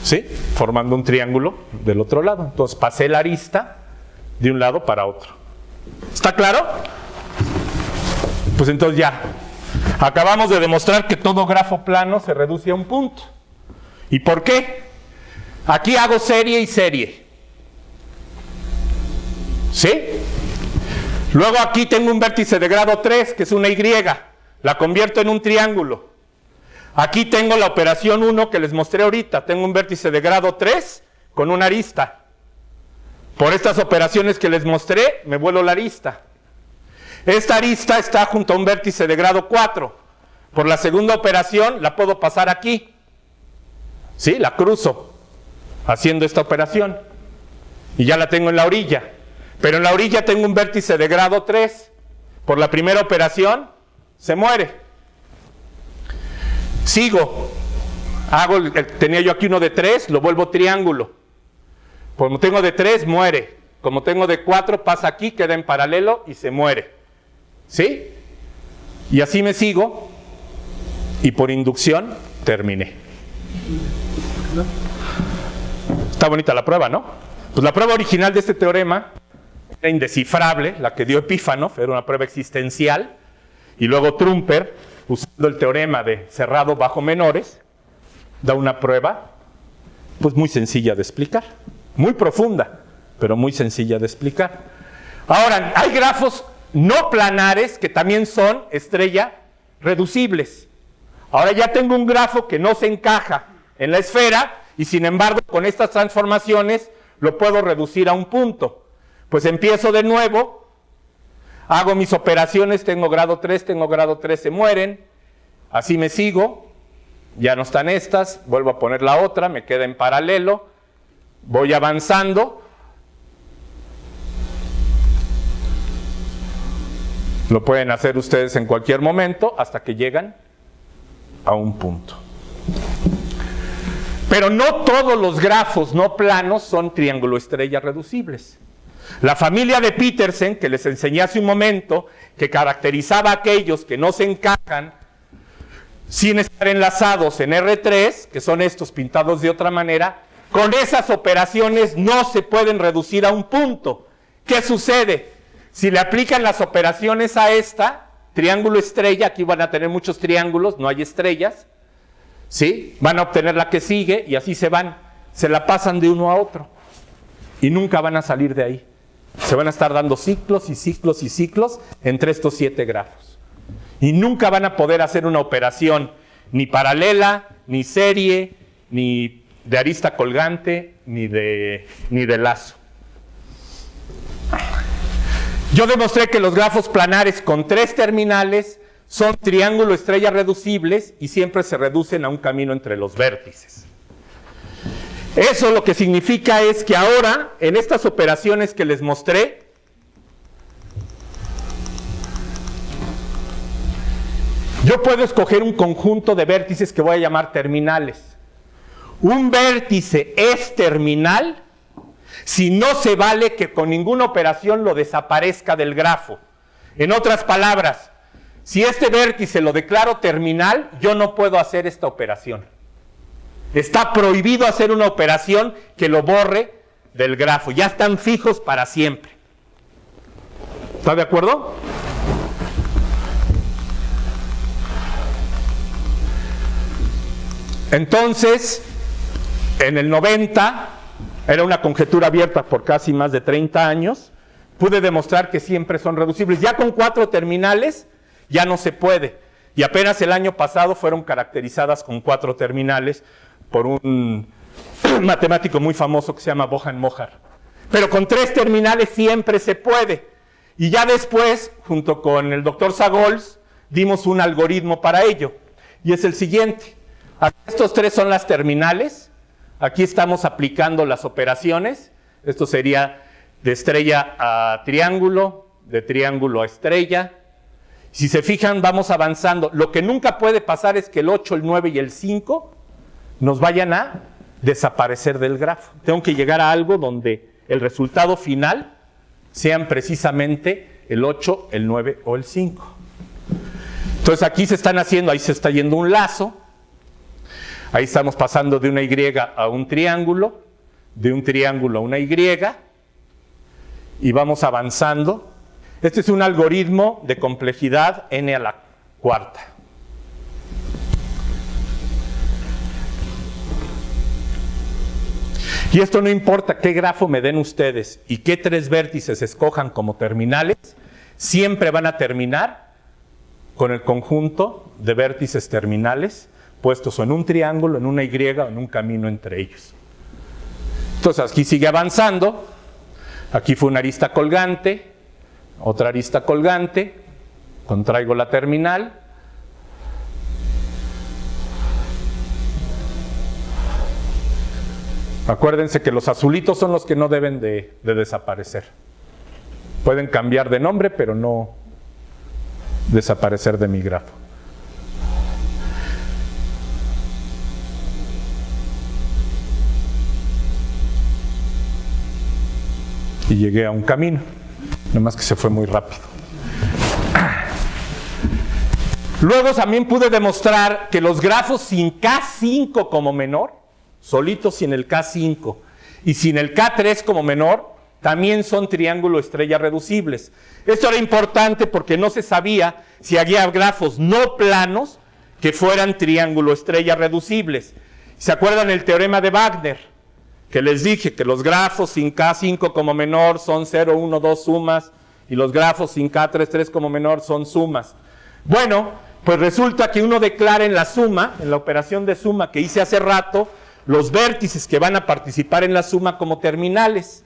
¿Sí? Formando un triángulo del otro lado. Entonces pasé la arista de un lado para otro. ¿Está claro? Pues entonces ya. Acabamos de demostrar que todo grafo plano se reduce a un punto. ¿Y por qué? Aquí hago serie y serie. ¿Sí? Luego aquí tengo un vértice de grado 3, que es una Y. La convierto en un triángulo. Aquí tengo la operación 1 que les mostré ahorita. Tengo un vértice de grado 3 con una arista. Por estas operaciones que les mostré, me vuelo la arista. Esta arista está junto a un vértice de grado 4. Por la segunda operación la puedo pasar aquí. ¿Sí? La cruzo haciendo esta operación. Y ya la tengo en la orilla. Pero en la orilla tengo un vértice de grado 3. Por la primera operación se muere. Sigo. Tenía yo aquí uno de 3, lo vuelvo triángulo. Como tengo de 3, muere. Como tengo de 4, pasa aquí, queda en paralelo y se muere. ¿Sí? Y así me sigo. Y por inducción terminé. Está bonita la prueba, ¿no? Pues la prueba original de este teorema era indescifrable, la que dio Epífanov, era una prueba existencial, y luego Trumper, usando el teorema de cerrado bajo menores, da una prueba pues muy sencilla de explicar, muy profunda, pero muy sencilla de explicar. Ahora, hay grafos no planares que también son estrella reducibles. Ahora ya tengo un grafo que no se encaja en la esfera y sin embargo con estas transformaciones lo puedo reducir a un punto. Pues empiezo de nuevo, hago mis operaciones, tengo grado 3, se mueren, así me sigo, ya no están estas, vuelvo a poner la otra, me queda en paralelo, voy avanzando. Lo pueden hacer ustedes en cualquier momento hasta que llegan a un punto. Pero no todos los grafos no planos son triángulo estrella reducibles. La familia de Petersen, que les enseñé hace un momento, que caracterizaba a aquellos que no se encajan sin estar enlazados en R3, que son estos pintados de otra manera, con esas operaciones no se pueden reducir a un punto. ¿Qué sucede? Si le aplican las operaciones a esta, triángulo estrella, aquí van a tener muchos triángulos, no hay estrellas, ¿sí? Van a obtener la que sigue y así se van, se la pasan de uno a otro y nunca van a salir de ahí. Se van a estar dando ciclos y ciclos y ciclos entre estos 7 grafos. Y nunca van a poder hacer una operación ni paralela, ni serie, ni de arista colgante, ni de lazo. Yo demostré que los grafos planares con 3 terminales son triángulo estrella reducibles y siempre se reducen a un camino entre los vértices. Eso lo que significa es que ahora, en estas operaciones que les mostré, yo puedo escoger un conjunto de vértices que voy a llamar terminales. Un vértice es terminal si no se vale que con ninguna operación lo desaparezca del grafo. En otras palabras, si este vértice lo declaro terminal, yo no puedo hacer esta operación. Está prohibido hacer una operación que lo borre del grafo. Ya están fijos para siempre. ¿Está de acuerdo? Entonces, en el 90, era una conjetura abierta por casi más de 30 años, pude demostrar que siempre son reducibles. Ya con 4 terminales ya no se puede. Y apenas el año pasado fueron caracterizadas con 4 terminales por un matemático muy famoso que se llama Bohan Mohar. Pero con 3 terminales siempre se puede. Y ya después, junto con el doctor Sagols, dimos un algoritmo para ello. Y es el siguiente. Estos 3 son las terminales. Aquí estamos aplicando las operaciones. Esto sería de estrella a triángulo, de triángulo a estrella. Si se fijan, vamos avanzando. Lo que nunca puede pasar es que el 8, el 9 y el 5 nos vayan a desaparecer del grafo. Tengo que llegar a algo donde el resultado final sean precisamente el 8, el 9 o el 5. Entonces aquí se están haciendo, ahí se está yendo un lazo. Ahí estamos pasando de una Y a un triángulo, de un triángulo a una Y, y vamos avanzando. Este es un algoritmo de complejidad n a la cuarta. Y esto no importa qué grafo me den ustedes y qué 3 vértices escojan como terminales, siempre van a terminar con el conjunto de vértices terminales puestos o en un triángulo, en una Y o en un camino entre ellos. Entonces aquí sigue avanzando. Aquí fue una arista colgante, otra arista colgante, contraigo la terminal. Acuérdense que los azulitos son los que no deben de desaparecer. Pueden cambiar de nombre, pero no desaparecer de mi grafo. Y llegué a un camino, nada más que se fue muy rápido. Luego también pude demostrar que los grafos sin K5 como menor, solitos sin el K5 y sin el K3 como menor, también son triángulo estrella reducibles. Esto era importante porque no se sabía si había grafos no planos que fueran triángulo estrella reducibles. ¿Se acuerdan el teorema de Wagner? Que les dije que los grafos sin K5 como menor son 0, 1, 2 sumas y los grafos sin K3, 3 como menor son sumas. Bueno, pues resulta que uno declara en la suma, en la operación de suma que hice hace rato, los vértices que van a participar en la suma como terminales.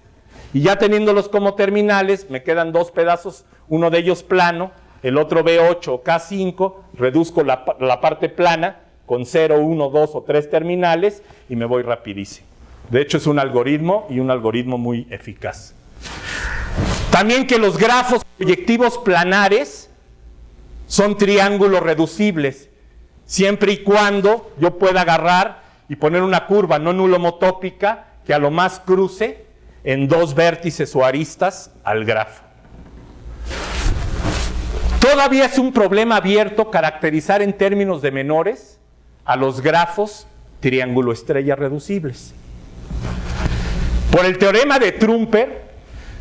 Y ya teniéndolos como terminales, me quedan dos pedazos, uno de ellos plano, el otro B8 o K5, reduzco la parte plana con 0, 1, 2 o 3 terminales y me voy rapidísimo. De hecho es un algoritmo y un algoritmo muy eficaz. También que los grafos proyectivos planares son triángulos reducibles, siempre y cuando yo pueda agarrar y poner una curva no nulomotópica que a lo más cruce en dos vértices o aristas al grafo. Todavía es un problema abierto caracterizar en términos de menores a los grafos triángulo estrella reducibles. Por el teorema de Trumper,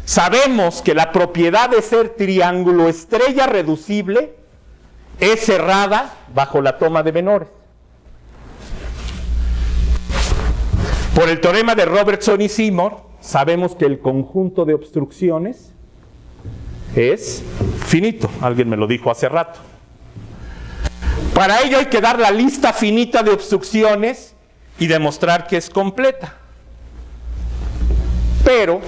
sabemos que la propiedad de ser triángulo estrella reducible es cerrada bajo la toma de menores. Por el teorema de Robertson y Seymour, sabemos que el conjunto de obstrucciones es finito. Alguien me lo dijo hace rato. Para ello hay que dar la lista finita de obstrucciones y demostrar que es completa. Pero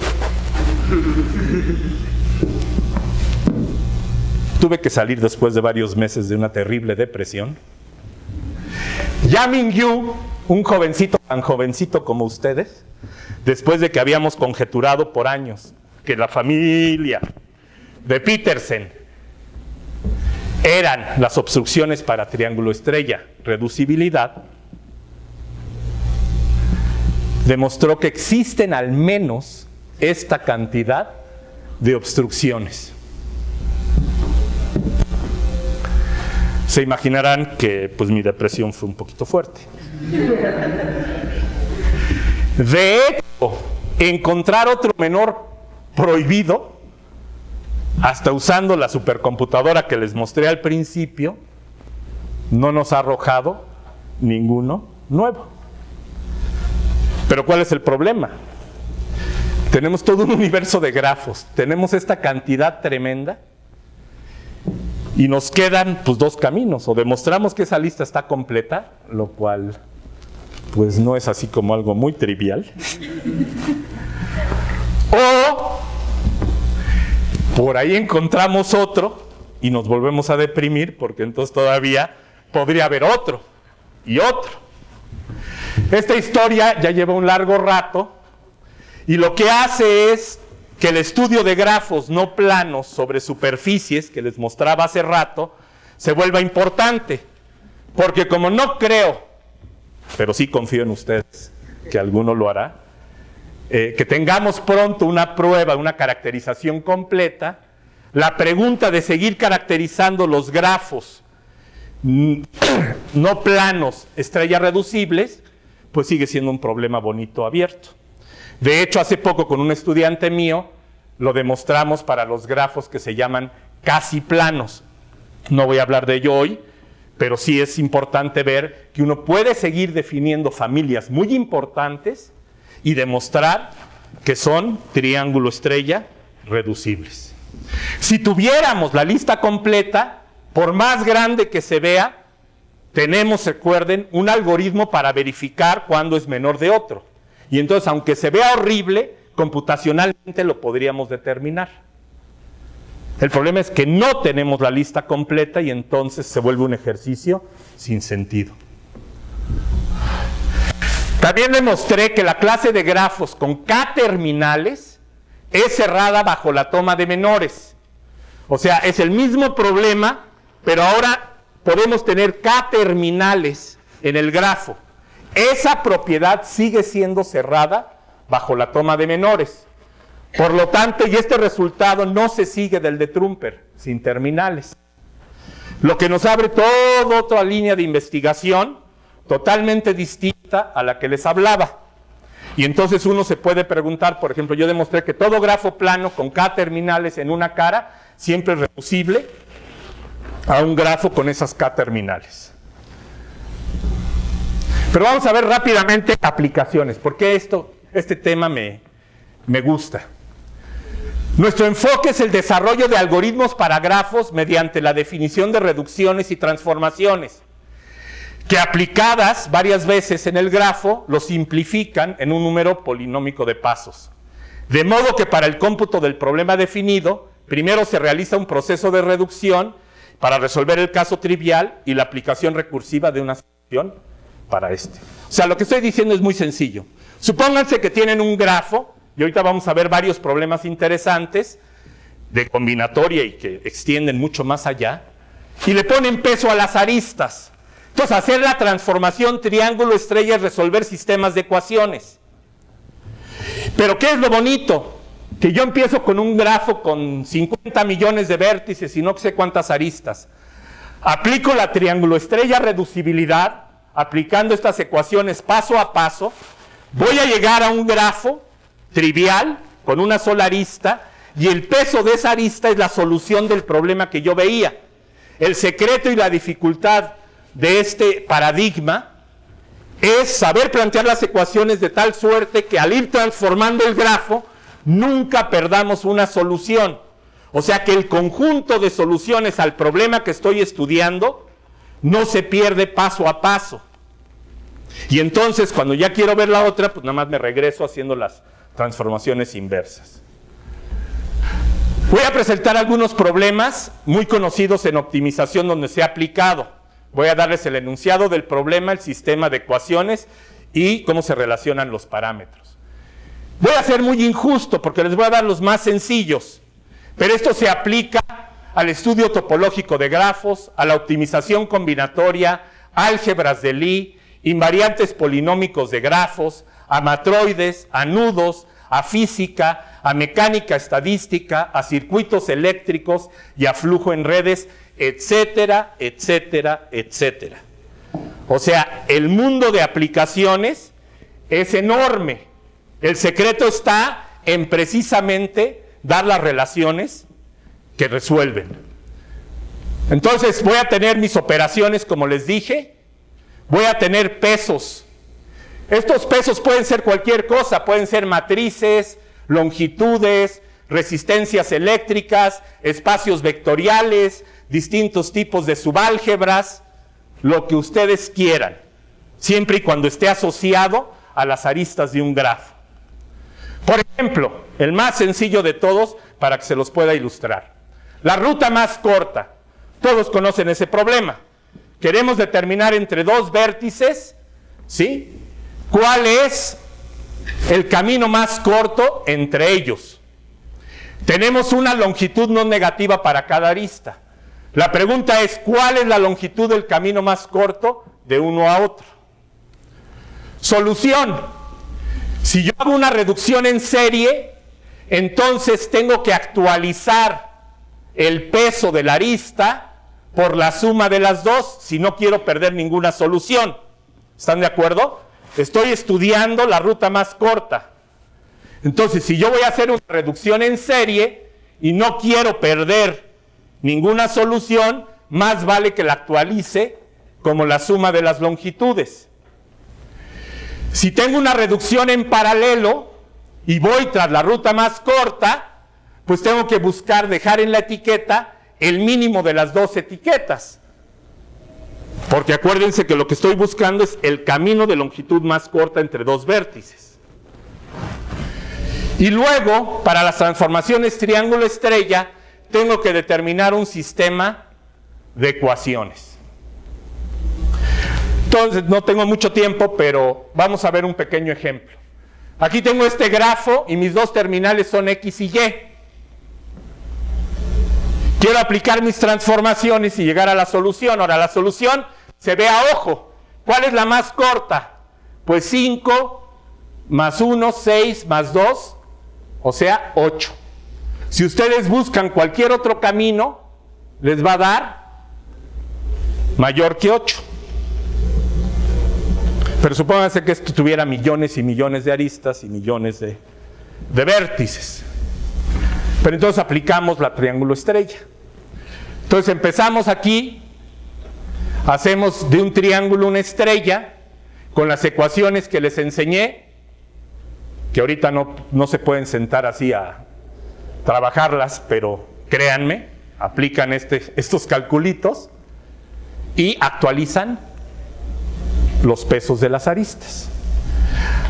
tuve que salir después de varios meses de una terrible depresión. Yamin Yu, un jovencito tan jovencito como ustedes, después de que habíamos conjeturado por años que la familia de Petersen eran las obstrucciones para triángulo estrella reducibilidad, demostró que existen al menos esta cantidad de obstrucciones. Se imaginarán que pues mi depresión fue un poquito fuerte. De hecho, encontrar otro menor prohibido, hasta usando la supercomputadora que les mostré al principio, no nos ha arrojado ninguno nuevo. Pero ¿cuál es el problema? Tenemos todo un universo de grafos, tenemos esta cantidad tremenda y nos quedan pues dos caminos: o demostramos que esa lista está completa, lo cual pues no es así como algo muy trivial, o por ahí encontramos otro y nos volvemos a deprimir porque entonces todavía podría haber otro y otro. Esta historia ya lleva un largo rato y lo que hace es que el estudio de grafos no planos sobre superficies que les mostraba hace rato se vuelva importante, porque como no creo, pero sí confío en ustedes que alguno lo hará, que tengamos pronto una prueba, una caracterización completa, la pregunta de seguir caracterizando los grafos no planos, estrellas reducibles, pues sigue siendo un problema bonito abierto. De hecho, hace poco con un estudiante mío lo demostramos para los grafos que se llaman casi planos. No voy a hablar de ello hoy, pero sí es importante ver que uno puede seguir definiendo familias muy importantes y demostrar que son triángulo estrella reducibles. Si tuviéramos la lista completa, por más grande que se vea, tenemos, recuerden, un algoritmo para verificar cuándo es menor de otro. Y entonces, aunque se vea horrible, computacionalmente lo podríamos determinar. El problema es que no tenemos la lista completa y entonces se vuelve un ejercicio sin sentido. También demostré que la clase de grafos con K terminales es cerrada bajo la toma de menores. O sea, es el mismo problema, pero ahora podemos tener K terminales en el grafo. Esa propiedad sigue siendo cerrada bajo la toma de menores. Por lo tanto, y este resultado no se sigue del de Trumper, sin terminales. Lo que nos abre toda otra línea de investigación totalmente distinta a la que les hablaba. Y entonces uno se puede preguntar, por ejemplo, yo demostré que todo grafo plano con K terminales en una cara siempre es reducible a un grafo con esas K terminales. Pero vamos a ver rápidamente aplicaciones. ¿Por qué este tema me gusta? Nuestro enfoque es el desarrollo de algoritmos para grafos mediante la definición de reducciones y transformaciones, que aplicadas varias veces en el grafo lo simplifican en un número polinómico de pasos. De modo que para el cómputo del problema definido, primero se realiza un proceso de reducción para resolver el caso trivial y la aplicación recursiva de una solución para este. O sea, lo que estoy diciendo es muy sencillo. Supónganse que tienen un grafo, y ahorita vamos a ver varios problemas interesantes de combinatoria y que extienden mucho más allá, y le ponen peso a las aristas. Entonces, hacer la transformación triángulo-estrella es resolver sistemas de ecuaciones. Pero, ¿qué es lo bonito? Que yo empiezo con un grafo con 50 millones de vértices y no sé cuántas aristas. Aplico la triángulo-estrella reducibilidad, aplicando estas ecuaciones paso a paso, voy a llegar a un grafo trivial con una sola arista, y el peso de esa arista es la solución del problema que yo veía. El secreto y la dificultad de este paradigma es saber plantear las ecuaciones de tal suerte que al ir transformando el grafo nunca perdamos una solución. O sea que el conjunto de soluciones al problema que estoy estudiando no se pierde paso a paso. Y entonces cuando ya quiero ver la otra, pues nada más me regreso haciendo las transformaciones inversas. Voy a presentar algunos problemas muy conocidos en optimización donde se ha aplicado. Voy a darles el enunciado del problema, el sistema de ecuaciones y cómo se relacionan los parámetros. Voy a ser muy injusto porque les voy a dar los más sencillos, pero esto se aplica al estudio topológico de grafos, a la optimización combinatoria, álgebras de Lie, invariantes polinómicos de grafos, a matroides, a nudos, a física, a mecánica estadística, a circuitos eléctricos y a flujo en redes, etcétera, etcétera, etcétera. O sea, el mundo de aplicaciones es enorme. El secreto está en precisamente dar las relaciones que resuelven. Entonces voy a tener mis operaciones, como les dije, voy a tener pesos. Estos pesos pueden ser cualquier cosa, pueden ser matrices, longitudes, resistencias eléctricas, espacios vectoriales, distintos tipos de subálgebras, lo que ustedes quieran, siempre y cuando esté asociado a las aristas de un grafo. Por ejemplo, el más sencillo de todos, para que se los pueda ilustrar. La ruta más corta. Todos conocen ese problema. Queremos determinar entre dos vértices, ¿sí?, ¿cuál es el camino más corto entre ellos? Tenemos una longitud no negativa para cada arista. La pregunta es, ¿cuál es la longitud del camino más corto de uno a otro? Solución. Si yo hago una reducción en serie, entonces tengo que actualizar el peso de la arista por la suma de las dos, si no quiero perder ninguna solución. ¿Están de acuerdo? Estoy estudiando la ruta más corta. Entonces, si yo voy a hacer una reducción en serie y no quiero perder ninguna solución, más vale que la actualice como la suma de las longitudes. Si tengo una reducción en paralelo y voy tras la ruta más corta, pues tengo que buscar dejar en la etiqueta el mínimo de las dos etiquetas. Porque acuérdense que lo que estoy buscando es el camino de longitud más corta entre dos vértices. Y luego, para las transformaciones triángulo-estrella, tengo que determinar un sistema de ecuaciones. Entonces, no tengo mucho tiempo, pero vamos a ver un pequeño ejemplo. Aquí tengo este grafo y mis dos terminales son X y Y. Quiero aplicar mis transformaciones y llegar a la solución. Ahora, la solución se ve a ojo. ¿Cuál es la más corta? Pues 5 más 1, 6 más 2, o sea, 8. Si ustedes buscan cualquier otro camino, les va a dar mayor que 8. Pero supónganse que esto tuviera millones y millones de aristas y millones de vértices. Pero entonces aplicamos la triángulo estrella. Entonces empezamos aquí, hacemos de un triángulo una estrella con las ecuaciones que les enseñé, que ahorita no se pueden sentar así a trabajarlas, pero créanme, aplican estos calculitos y actualizan los pesos de las aristas.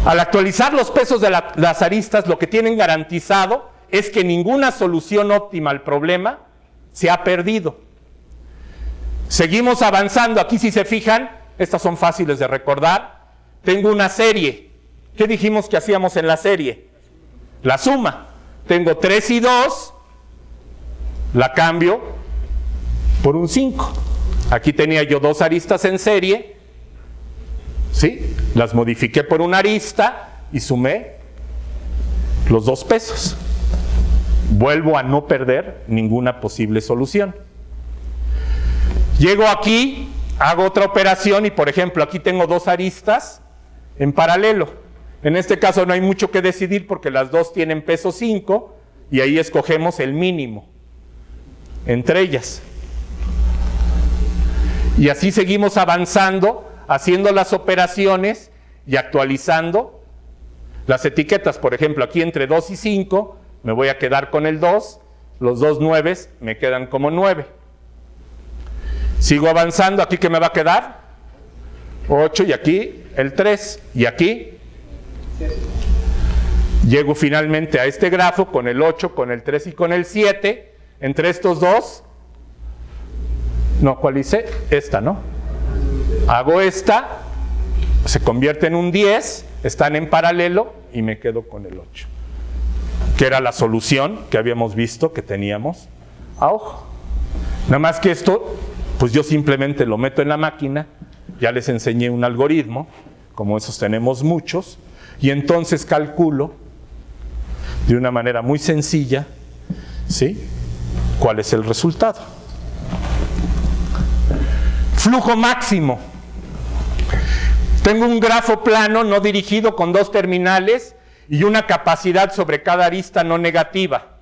Al actualizar los pesos de las aristas, lo que tienen garantizado es que ninguna solución óptima al problema se ha perdido. Seguimos avanzando. Aquí, si se fijan, estas son fáciles de recordar. Tengo una serie. ¿Qué dijimos que hacíamos en la serie? La suma. Tengo 3 y 2, la cambio por un 5. Aquí tenía yo 2 aristas en serie, ¿sí? Las modifiqué por una arista y sumé los 2 pesos. Vuelvo a no perder ninguna posible solución. Llego aquí, hago otra operación y, por ejemplo, aquí tengo 2 aristas en paralelo. En este caso no hay mucho que decidir porque las 2 tienen peso 5 y ahí escogemos el mínimo entre ellas. Y así seguimos avanzando, haciendo las operaciones y actualizando las etiquetas. Por ejemplo, aquí entre 2 y 5 me voy a quedar con el 2, los 2 9s me quedan como 9. Sigo avanzando, aquí ¿qué me va a quedar? 8 y aquí el 3 y aquí llego finalmente a este grafo con el 8, con el 3 y con el 7. Entre estos dos, no, ¿cuál hice? Esta, ¿no? Hago esta, se convierte en un 10, están en paralelo y me quedo con el 8, que era la solución que habíamos visto que teníamos a ojo. Nada más que esto, pues yo simplemente lo meto en la máquina, ya les enseñé un algoritmo, como esos tenemos muchos, y entonces calculo de una manera muy sencilla, ¿sí?, cuál es el resultado. Flujo máximo. Tengo un grafo plano no dirigido con 2 terminales y una capacidad sobre cada arista no negativa.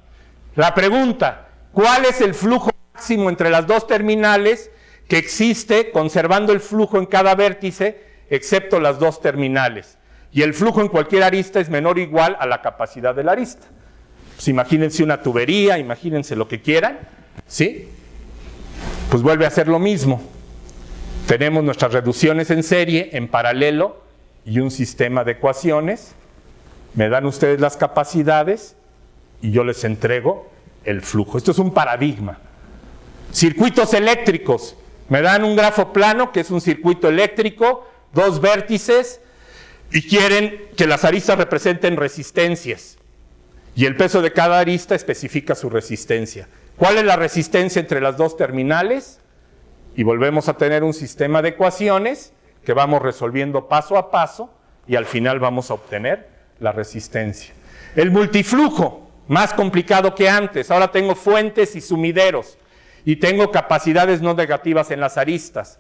La pregunta, ¿cuál es el flujo máximo entre las 2 terminales que existe conservando el flujo en cada vértice excepto las 2 terminales? Y el flujo en cualquier arista es menor o igual a la capacidad de la arista. Pues imagínense una tubería, imagínense lo que quieran, ¿sí? Pues vuelve a ser lo mismo. Tenemos nuestras reducciones en serie, en paralelo, y un sistema de ecuaciones. Me dan ustedes las capacidades y yo les entrego el flujo. Esto es un paradigma. Circuitos eléctricos. Me dan un grafo plano, que es un circuito eléctrico, 2 vértices, y quieren que las aristas representen resistencias. Y el peso de cada arista especifica su resistencia. ¿Cuál es la resistencia entre las 2 terminales? Y volvemos a tener un sistema de ecuaciones que vamos resolviendo paso a paso y al final vamos a obtener la resistencia. El multiflujo, más complicado que antes. Ahora tengo fuentes y sumideros y tengo capacidades no negativas en las aristas.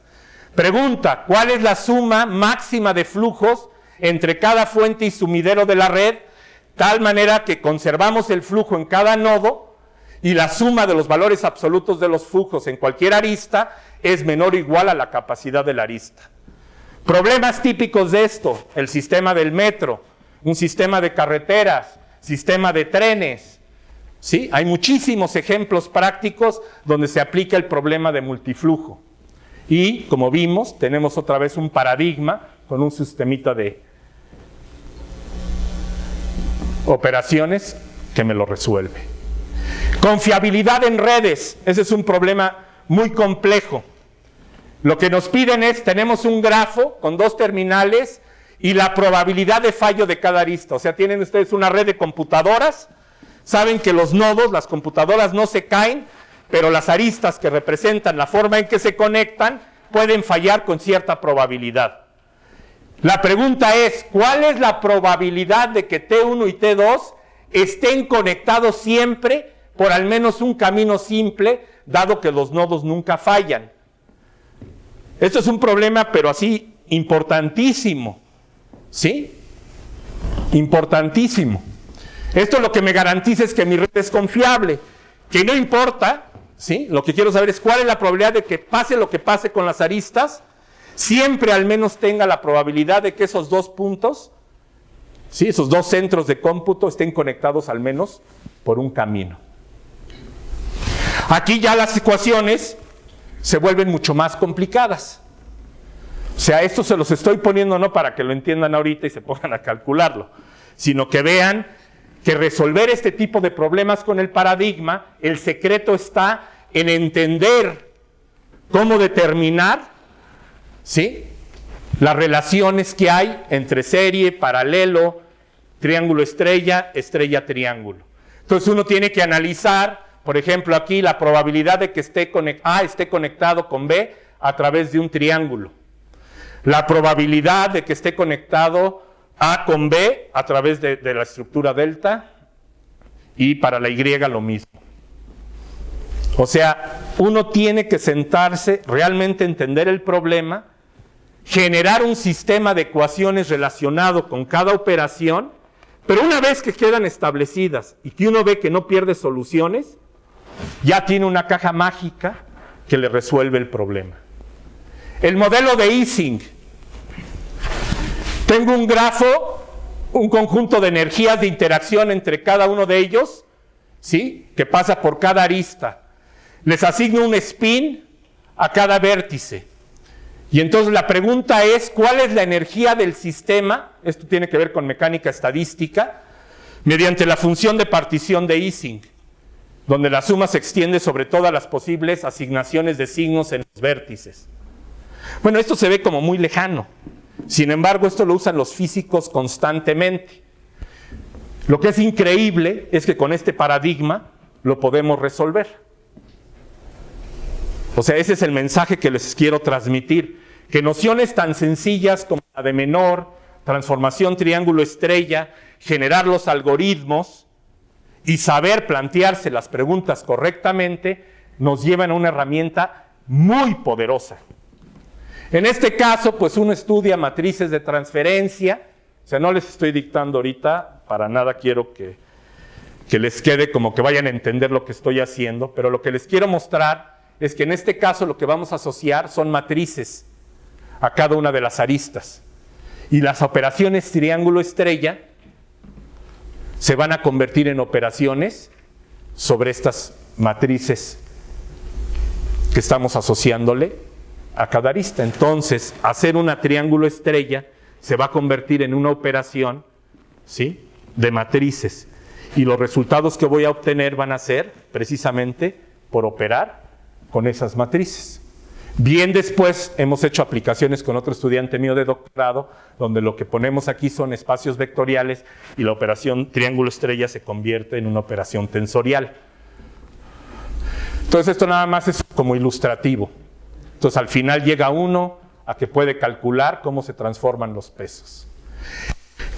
Pregunta, ¿cuál es la suma máxima de flujos entre cada fuente y sumidero de la red? Tal manera que conservamos el flujo en cada nodo y la suma de los valores absolutos de los flujos en cualquier arista es menor o igual a la capacidad de la arista. Problemas típicos de esto: el sistema del metro, un sistema de carreteras, sistema de trenes. ¿Sí? Hay muchísimos ejemplos prácticos donde se aplica el problema de multiflujo. Y, como vimos, tenemos otra vez un paradigma con un sistemita de operaciones que me lo resuelve. Confiabilidad en redes. Ese es un problema muy complejo. Lo que nos piden es, tenemos un grafo con 2 terminales y la probabilidad de fallo de cada arista. O sea, tienen ustedes una red de computadoras, saben que los nodos, las computadoras no se caen, pero las aristas que representan la forma en que se conectan pueden fallar con cierta probabilidad. La pregunta es, ¿cuál es la probabilidad de que T1 y T2 estén conectados siempre por al menos un camino simple, dado que los nodos nunca fallan? Esto es un problema, pero así, importantísimo. ¿Sí? Importantísimo. Esto lo que me garantiza es que mi red es confiable. Que no importa, ¿sí? Lo que quiero saber es cuál es la probabilidad de que pase lo que pase con las aristas, siempre al menos tenga la probabilidad de que esos dos puntos, ¿sí? Esos dos centros de cómputo estén conectados al menos por un camino. Aquí ya las ecuaciones se vuelven mucho más complicadas. O sea, esto se los estoy poniendo no para que lo entiendan ahorita y se pongan a calcularlo, sino que vean que resolver este tipo de problemas con el paradigma, el secreto está en entender cómo determinar, ¿sí?, las relaciones que hay entre serie, paralelo, triángulo estrella, estrella triángulo. Entonces uno tiene que analizar, por ejemplo aquí, la probabilidad de que A esté conectado con B a través de un triángulo. La probabilidad de que esté conectado A con B a través de la estructura delta, y para la Y lo mismo. O sea, uno tiene que sentarse, realmente entender el problema, generar un sistema de ecuaciones relacionado con cada operación, pero una vez que quedan establecidas y que uno ve que no pierde soluciones, ya tiene una caja mágica que le resuelve el problema. El modelo de Ising. Tengo un grafo, un conjunto de energías de interacción entre cada uno de ellos, ¿sí?, que pasa por cada arista. Les asigno un spin a cada vértice. Y entonces la pregunta es, ¿cuál es la energía del sistema? Esto tiene que ver con mecánica estadística, mediante la función de partición de Ising, donde la suma se extiende sobre todas las posibles asignaciones de signos en los vértices. Bueno, esto se ve como muy lejano. Sin embargo, esto lo usan los físicos constantemente. Lo que es increíble es que con este paradigma lo podemos resolver. O sea, ese es el mensaje que les quiero transmitir. Que nociones tan sencillas como la de menor, transformación triángulo estrella, generar los algoritmos y saber plantearse las preguntas correctamente, nos llevan a una herramienta muy poderosa. En este caso, pues uno estudia matrices de transferencia. O sea, no les estoy dictando ahorita, para nada quiero que les quede como que vayan a entender lo que estoy haciendo, pero lo que les quiero mostrar es que en este caso lo que vamos a asociar son matrices a cada una de las aristas. Y las operaciones triángulo estrella se van a convertir en operaciones sobre estas matrices que estamos asociándole a cada arista. Entonces, hacer una triángulo estrella se va a convertir en una operación, ¿sí?, de matrices. Y los resultados que voy a obtener van a ser precisamente por operar con esas matrices. Bien, después hemos hecho aplicaciones con otro estudiante mío de doctorado, donde lo que ponemos aquí son espacios vectoriales y la operación triángulo estrella se convierte en una operación tensorial. Entonces esto nada más es como ilustrativo. Entonces al final llega uno a que puede calcular cómo se transforman los pesos.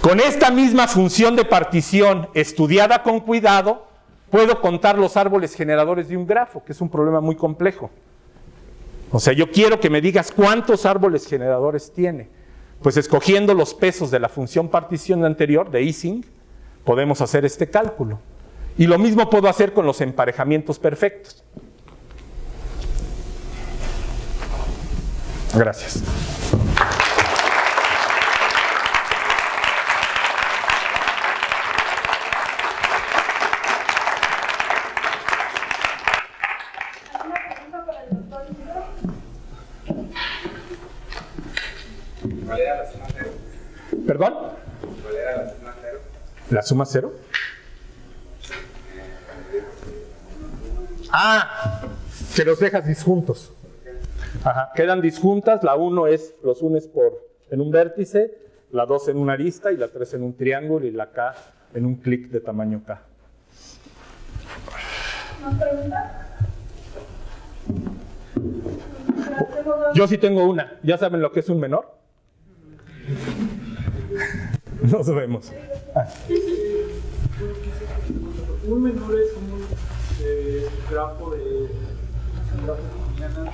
Con esta misma función de partición estudiada con cuidado, puedo contar los árboles generadores de un grafo, que es un problema muy complejo. O sea, yo quiero que me digas cuántos árboles generadores tiene. Pues escogiendo los pesos de la función partición anterior, de Ising, podemos hacer este cálculo. Y lo mismo puedo hacer con los emparejamientos perfectos. Gracias. ¿Cuál era la suma cero? ¿Perdón? ¿Cuál era la suma cero? ¿La suma cero? Que los dejas disjuntos. Ajá, quedan disjuntas, la 1 es, los unes en un vértice, la 2 en una arista y la 3 en un triángulo y la K en un clic de tamaño K. ¿Más preguntas? Yo sí tengo una. ¿Ya saben lo que es un menor? No sabemos. Un menor es un grafo de mañana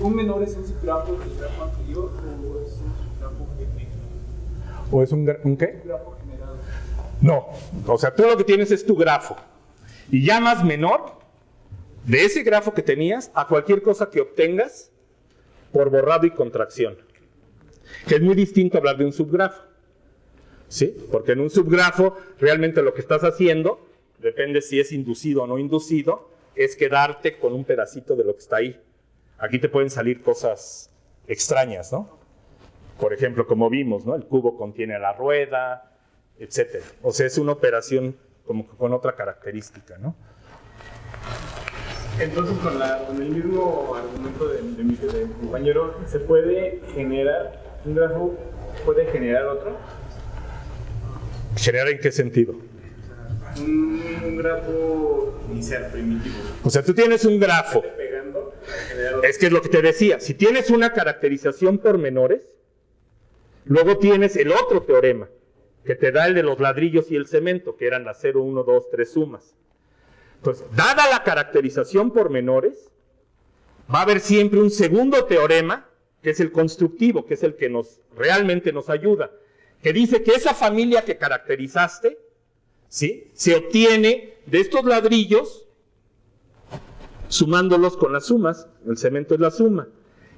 ¿Un menor es un subgrafo del grafo anterior o es un subgrafo generado? ¿O es un qué? Un grafo generado. No, o sea, tú lo que tienes es tu grafo. Y llamas menor de ese grafo que tenías a cualquier cosa que obtengas por borrado y contracción. Que es muy distinto hablar de un subgrafo. ¿Sí? Porque en un subgrafo realmente lo que estás haciendo, depende si es inducido o no inducido, es quedarte con un pedacito de lo que está ahí. Aquí te pueden salir cosas extrañas, ¿no? Por ejemplo, como vimos, ¿no? El cubo contiene la rueda, etc. O sea, es una operación como con otra característica, ¿no? Entonces, con el mismo argumento de mi compañero, ¿se puede generar un grafo? ¿Puede generar otro? ¿Generar en qué sentido? Un grafo inicial primitivo. O sea, tú tienes un grafo. Pegando, generar otro. Es que es lo que te decía. Si tienes una caracterización por menores, luego tienes el otro teorema, que te da el de los ladrillos y el cemento, que eran las 0, 1, 2, 3 sumas. Entonces, dada la caracterización por menores, va a haber siempre un segundo teorema, que es el constructivo, que es el que realmente nos ayuda, que dice que esa familia que caracterizaste, ¿sí?, se obtiene de estos ladrillos sumándolos con las sumas. El cemento es la suma.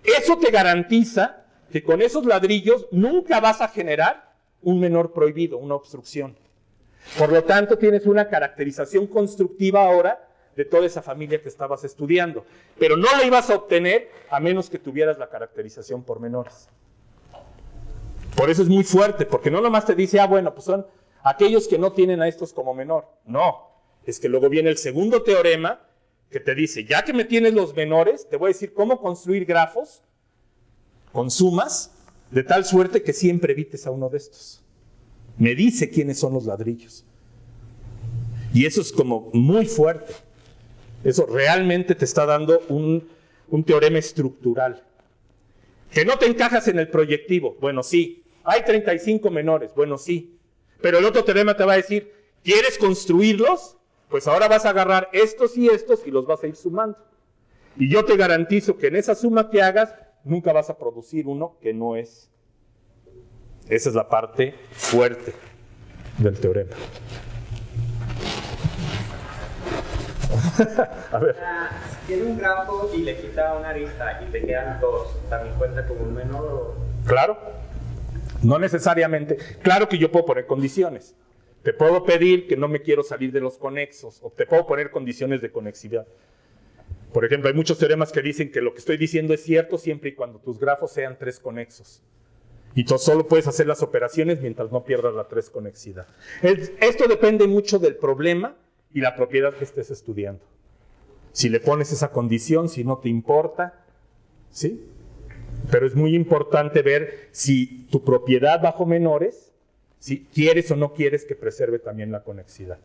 Eso te garantiza que con esos ladrillos nunca vas a generar un menor prohibido, una obstrucción. Por lo tanto, tienes una caracterización constructiva ahora de toda esa familia que estabas estudiando. Pero no la ibas a obtener a menos que tuvieras la caracterización por menores. Por eso es muy fuerte, porque no nomás te dice, bueno, pues son aquellos que no tienen a estos como menor. No, es que luego viene el segundo teorema que te dice, ya que me tienes los menores, te voy a decir cómo construir grafos con sumas, de tal suerte que siempre evites a uno de estos. Me dice quiénes son los ladrillos. Y eso es como muy fuerte. Eso realmente te está dando un teorema estructural. Que no te encajas en el proyectivo. Bueno, sí. Hay 35 menores. Bueno, sí. Pero el otro teorema te va a decir, ¿quieres construirlos? Pues ahora vas a agarrar estos y los vas a ir sumando. Y yo te garantizo que en esa suma que hagas, nunca vas a producir uno que no es. Esa es la parte fuerte del teorema. A ver. Si tiene un grafo y le quita una arista y te quedan dos, ¿también cuenta como un menor? Claro. No necesariamente. Claro que yo puedo poner condiciones. Te puedo pedir que no me quiero salir de los conexos, o te puedo poner condiciones de conexidad. Por ejemplo, hay muchos teoremas que dicen que lo que estoy diciendo es cierto siempre y cuando tus grafos sean 3 conexos. Y tú solo puedes hacer las operaciones mientras no pierdas la 3 conexidad. Esto depende mucho del problema y la propiedad que estés estudiando. Si le pones esa condición, si no te importa, ¿sí? Pero es muy importante ver si tu propiedad bajo menores, si quieres o no quieres que preserve también la conexidad.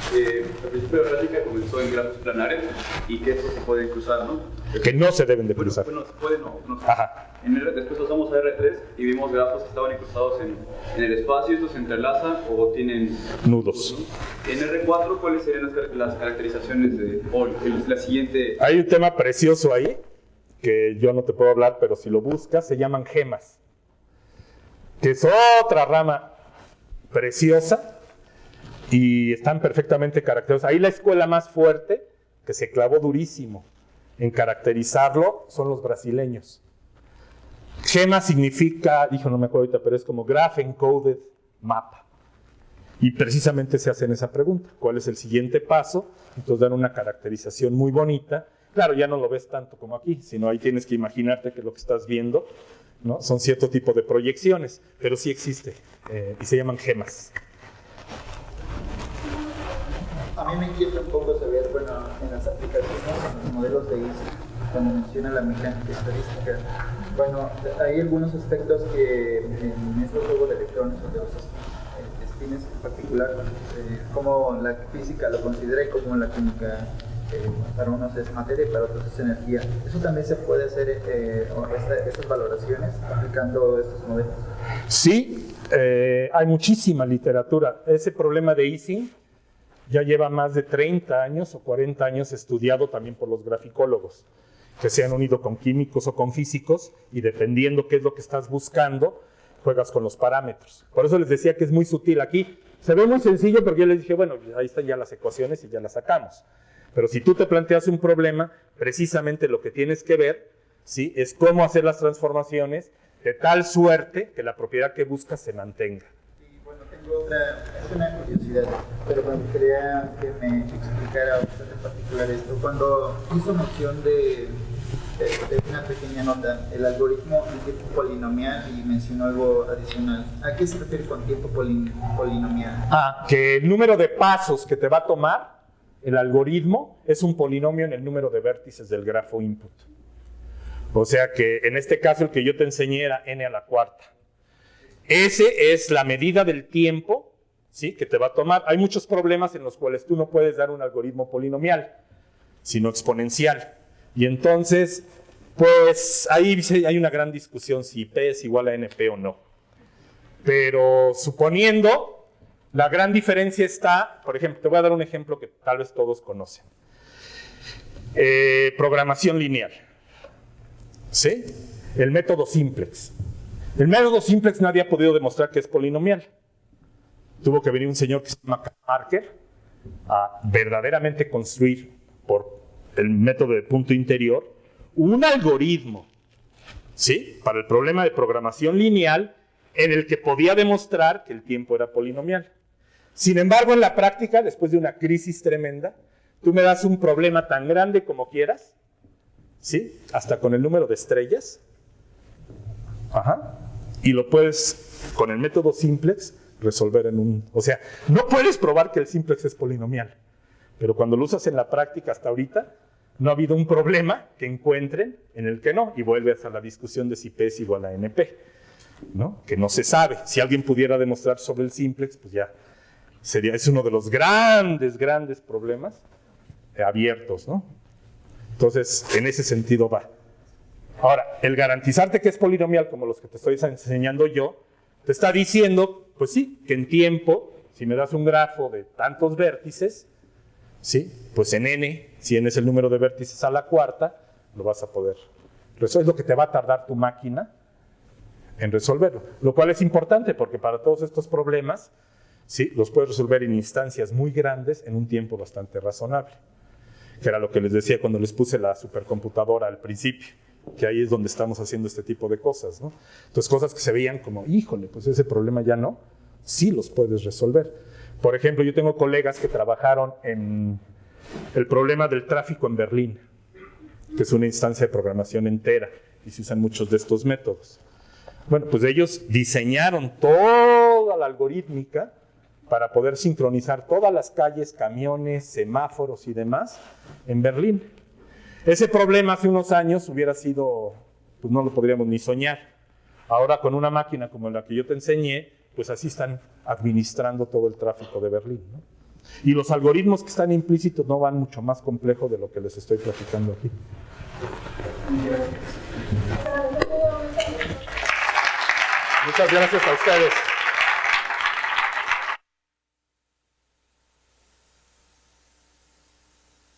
Al principio de la práctica comenzó en grafos planares y que estos se pueden cruzar, ¿no? Que no se deben de cruzar. Bueno, se pueden no. Ajá. Después pasamos a R3 y vimos grafos que estaban incrustados en el espacio, estos se entrelazan o tienen nudos. ¿No? En R4, ¿cuáles serían las caracterizaciones de la siguiente? Hay un tema precioso ahí, que yo no te puedo hablar, pero si lo buscas, se llaman gemas. Que es otra rama preciosa y están perfectamente caracterizados. Ahí la escuela más fuerte, que se clavó durísimo en caracterizarlo, son los brasileños. Gema significa, no me acuerdo ahorita, pero es como Graph Encoded Map. Y precisamente se hacen esa pregunta, ¿cuál es el siguiente paso? Entonces dan una caracterización muy bonita. Claro, ya no lo ves tanto como aquí, sino ahí tienes que imaginarte que lo que estás viendo, ¿no?, son cierto tipo de proyecciones, pero sí existe, y se llaman gemas. A mí me inquieta un poco saber, en las aplicaciones, en los modelos de ISI, cuando menciona la mecánica estadística, hay algunos aspectos que en estos juegos de electrones o de los spins en particular, como la física lo considera y como la química para unos es materia y para otros es energía. ¿Eso también se puede hacer, estas valoraciones, aplicando estos modelos? Sí, hay muchísima literatura. Ese problema de Ising ya lleva más de 30 años o 40 años estudiado también por los graficólogos. que se han unido con químicos o con físicos, y dependiendo qué es lo que estás buscando, juegas con los parámetros. Por eso les decía que es muy sutil. Aquí se ve muy sencillo porque yo les dije, bueno, ahí están ya las ecuaciones y ya las sacamos. Pero si tú te planteas un problema, precisamente lo que tienes que ver, ¿sí?, es cómo hacer las transformaciones de tal suerte que la propiedad que buscas se mantenga. Y bueno, tengo una curiosidad, pero me gustaría que me explicara usted en particular esto. Cuando hizo mención de una pequeña nota, el algoritmo en tiempo polinomial, y mencionó algo adicional. ¿A qué se refiere con tiempo polinomial? Que el número de pasos que te va a tomar el algoritmo es un polinomio en el número de vértices del grafo input. O sea que en este caso el que yo te enseñé era n a la cuarta. Ese es la medida del tiempo, ¿sí?, que te va a tomar. Hay muchos problemas en los cuales tú no puedes dar un algoritmo polinomial, sino exponencial. Y entonces, pues ahí hay una gran discusión si P es igual a NP o no. Pero suponiendo, la gran diferencia está, por ejemplo, te voy a dar un ejemplo que tal vez todos conocen. Programación lineal. ¿Sí? El método simplex. El método simplex nadie ha podido demostrar que es polinomial. Tuvo que venir un señor que se llama Parker a verdaderamente construir por el método de punto interior un algoritmo, ¿sí?, para el problema de programación lineal en el que podía demostrar que el tiempo era polinomial. Sin embargo, en la práctica, después de una crisis tremenda, tú me das un problema tan grande como quieras, ¿sí?, hasta con el número de estrellas, y lo puedes, con el método simplex, resolver en un... O sea, no puedes probar que el simplex es polinomial, pero cuando lo usas en la práctica hasta ahorita, no ha habido un problema que encuentren en el que no, y vuelves a la discusión de si P es igual a NP, ¿no?, que no se sabe. Si alguien pudiera demostrar sobre el simplex, pues ya es uno de los grandes problemas abiertos, ¿no? Entonces, en ese sentido va. Ahora, el garantizarte que es polinomial, como los que te estoy enseñando yo, te está diciendo, pues sí, que en tiempo, si me das un grafo de tantos vértices, ¿sí?, pues en n, si n es el número de vértices a la cuarta, lo vas a poder resolver. Es lo que te va a tardar tu máquina en resolverlo. Lo cual es importante porque para todos estos problemas, ¿sí?, los puedes resolver en instancias muy grandes en un tiempo bastante razonable. Que era lo que les decía cuando les puse la supercomputadora al principio, que ahí es donde estamos haciendo este tipo de cosas, ¿no? Entonces, cosas que se veían como, híjole, pues ese problema ya no, sí los puedes resolver. Por ejemplo, yo tengo colegas que trabajaron en el problema del tráfico en Berlín, que es una instancia de programación entera, y se usan muchos de estos métodos. Bueno, pues ellos diseñaron toda la algorítmica para poder sincronizar todas las calles, camiones, semáforos y demás en Berlín. Ese problema hace unos años hubiera sido, pues no lo podríamos ni soñar. Ahora con una máquina como la que yo te enseñé, pues así están administrando todo el tráfico de Berlín, ¿no? Y los algoritmos que están implícitos no van mucho más complejo de lo que les estoy platicando aquí. Muchas gracias a ustedes.